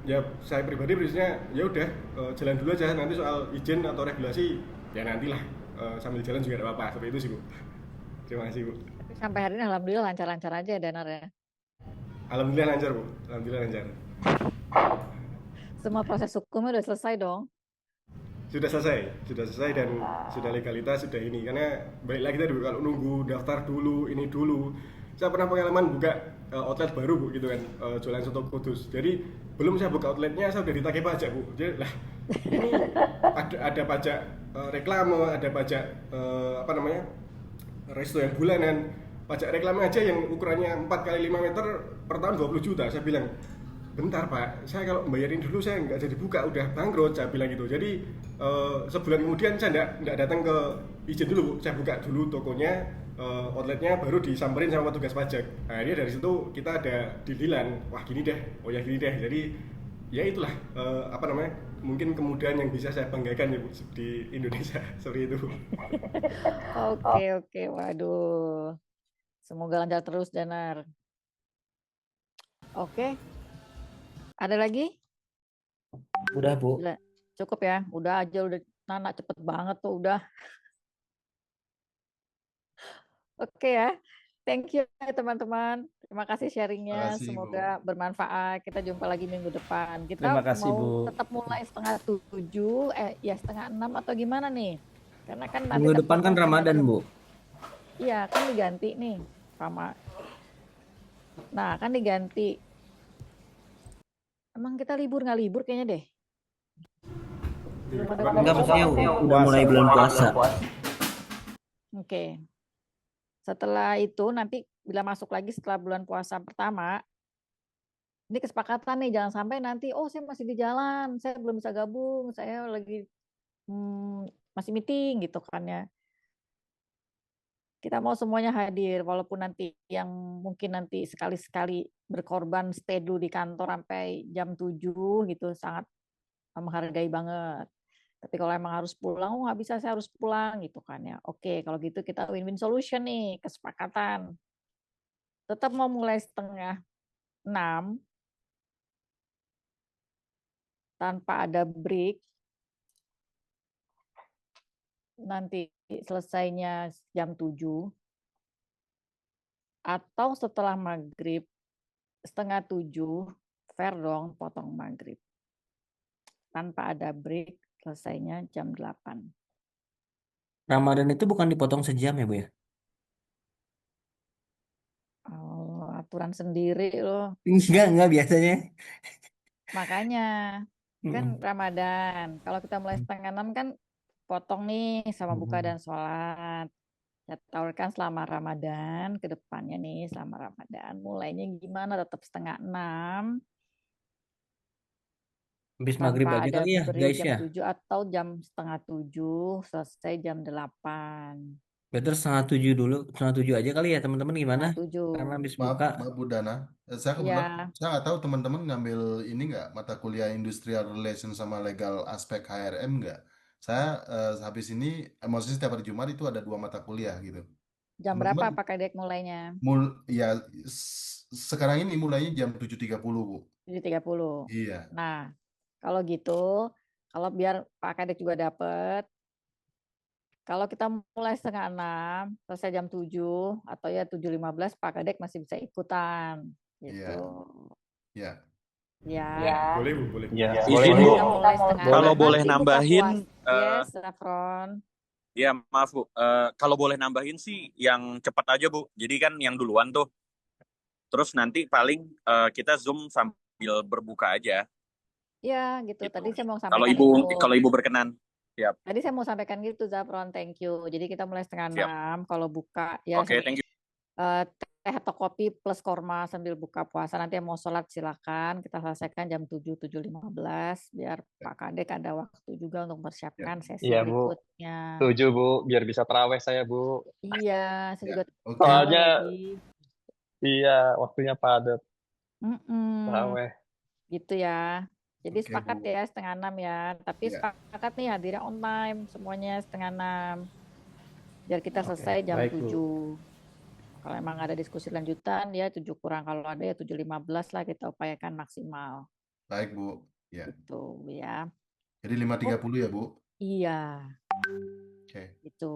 ya saya pribadi prinsipnya ya udah jalan dulu aja, nanti soal izin atau regulasi ya nantilah sambil jalan juga tidak apa-apa. Seperti itu sih Bu. Terima kasih Bu. Tapi sampai hari ini alhamdulillah lancar-lancar aja ya Danar ya. Alhamdulillah lancar Bu. Alhamdulillah lancar. Semua proses hukumnya udah selesai dong. Sudah selesai dan sudah legalitas, sudah ini. Karena balik lagi tadi Bu, kalau nunggu daftar dulu, ini dulu. Saya pernah pengalaman buka outlet baru Bu gitu kan, jualan soto Kudus. Jadi belum saya buka outletnya saya udah ditagih pajak Bu. Jadi lah ini ada pajak reklame, ada pajak apa namanya, restoran bulanan. Pajak reklame aja yang ukurannya 4 kali 5 meter per tahun 20 juta. Saya bilang, bentar Pak, saya kalau bayarin dulu saya nggak jadi buka, udah bangkrut, saya bilang gitu. Jadi sebulan kemudian saya nggak datang ke izin dulu Bu, saya buka dulu tokonya, outletnya, baru disamperin sama petugas pajak. Akhirnya dari situ kita ada deal-dealan, wah gini deh, oh ya gini deh. Jadi ya itulah apa namanya, mungkin kemudahan yang bisa saya banggakan ya Bu di Indonesia seperti itu. Oke, waduh. Semoga lancar terus Danar. Oke. Ada lagi? Udah Bu. Gila. Cukup ya, udah aja, udah Nana cepet banget tuh udah. Oke ya, thank you ya teman-teman. Terima kasih sharingnya, Makasih, Bu. semoga bermanfaat. Kita jumpa lagi minggu depan. Kita Terima kasih, mau Bu. tetap mulai 5:30, ya 5:30 atau gimana nih? Karena kan nanti Minggu depan kan potong Ramadan belum. Bu. Iya, kan diganti nih sama. Nah, kan diganti. Emang kita libur nggak libur kayaknya deh. Belum ada Enggak, maksudnya udah Puasa. mulai bulan puasa. Oke. Setelah itu nanti bila masuk lagi setelah bulan puasa pertama, ini kesepakatan nih, jangan sampai nanti saya masih di jalan, saya belum bisa gabung, saya lagi masih meeting gitu kan ya. Kita mau semuanya hadir, walaupun nanti yang mungkin nanti sekali-sekali berkorban stay dulu di kantor sampai jam 7 gitu, sangat menghargai banget. Tapi kalau emang harus pulang, nggak bisa, saya harus pulang gitu kan ya. Oke, kalau gitu kita win-win solution nih, kesepakatan. Tetap mau mulai 5:30 tanpa ada break. Nanti selesainya jam 7 atau setelah maghrib 6:30, fair dong potong maghrib. Tanpa ada break, selesainya jam 8. Ramadan itu bukan dipotong sejam ya Bu ya? Oh, aturan sendiri loh. Enggak biasanya. Makanya kan Ramadan. Kalau kita mulai 5:30 kan potong nih sama buka dan sholat. Ya tawarkan selama Ramadan, ke depannya nih selama Ramadan. Mulainya gimana, tetap 5:30. Habis maghrib Tanpa aja ada kali ya break guys jam ya. 7 atau jam 6:30, selesai jam 8. Better 6:30 dulu, 6:30 aja kali ya teman-teman, gimana? 7. Karena habis Maaf, buka. maaf Bu Dana. Saya kebetulan, Ya, saya nggak tahu teman-teman ngambil ini nggak, mata kuliah Industrial Relations sama Legal Aspek HRM nggak? Saya habis ini, maksudnya setiap hari Jumat itu ada 2 mata kuliah gitu. jam berapa Teman-teman, Pak Kadek mulainya? ya sekarang ini mulainya jam 7.30 Bu. 7:30. Iya. Nah, kalau gitu, kalau biar Pak Kadek juga dapat, kalau kita mulai 5:30, selesai jam 7 atau ya 7:15, Pak Kadek masih bisa ikutan gitu. Iya. Ya. Boleh Bu, boleh. Ya, Jadi boleh kita Bu. mulai 5:30. Kalau boleh Nanti buka nambahin, Yes, Saffron. ya maaf Bu, kalau boleh nambahin sih yang cepat aja Bu. Jadi kan yang duluan tuh. Terus nanti paling kita Zoom sambil berbuka aja. Ya, gitu. Gitu. Tadi saya mau Kalau sampaikan Ibu itu. berkenan. Siap. Tadi saya mau sampaikan gitu, Zafron. Thank you. Jadi kita mulai 5:30. Kalau buka ya Oke, thank you. teh atau kopi plus korma sambil buka puasa. Nanti yang mau sholat silakan. Kita selesaikan jam 7, 7:15 biar Pak Kadek ada waktu juga untuk mempersiapkan sesi Iya, Bu. berikutnya. Setuju Bu, biar bisa taraweh saya Bu. Iya, saya juga Oke. Soalnya lagi. iya waktunya padat Taraweh. taraweh. Gitu ya. Jadi Oke, sepakat Bu. ya 5:30 ya. Tapi Iya. sepakat nih hadirnya on time semuanya 5:30. Biar kita selesai jam baik, Bu. 7. Kalau emang ada diskusi lanjutan ya 7 kurang, kalau ada ya 7:15 lah, kita upayakan maksimal. Baik Bu. Ya. Gitu ya. Jadi 5.30 ya Bu. Iya. Oke. Itu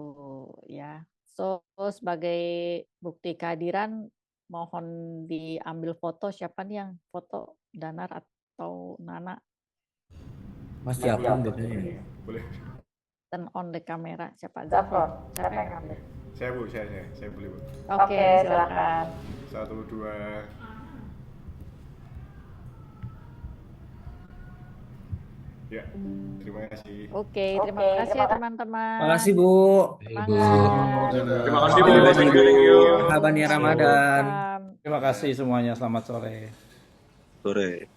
ya. So sebagai bukti kehadiran mohon diambil foto, siapa nih yang foto, Danar atau Nana? Mas Japon bedanya. Boleh. Turn on the camera, siapa? Zafron. Siapa yang ambil? Saya Bu, saya boleh Bu. Oke, silakan. 1, 2. Ya, terima kasih. Oke, terima kasih ya teman-teman. Makasih Bu. Ibu. Semangat. Terima kasih Bu. Terima kasih Thank Bu. you, thank you. Marhaban ya Ramadan. Welcome. Terima kasih semuanya, selamat sore. Sore.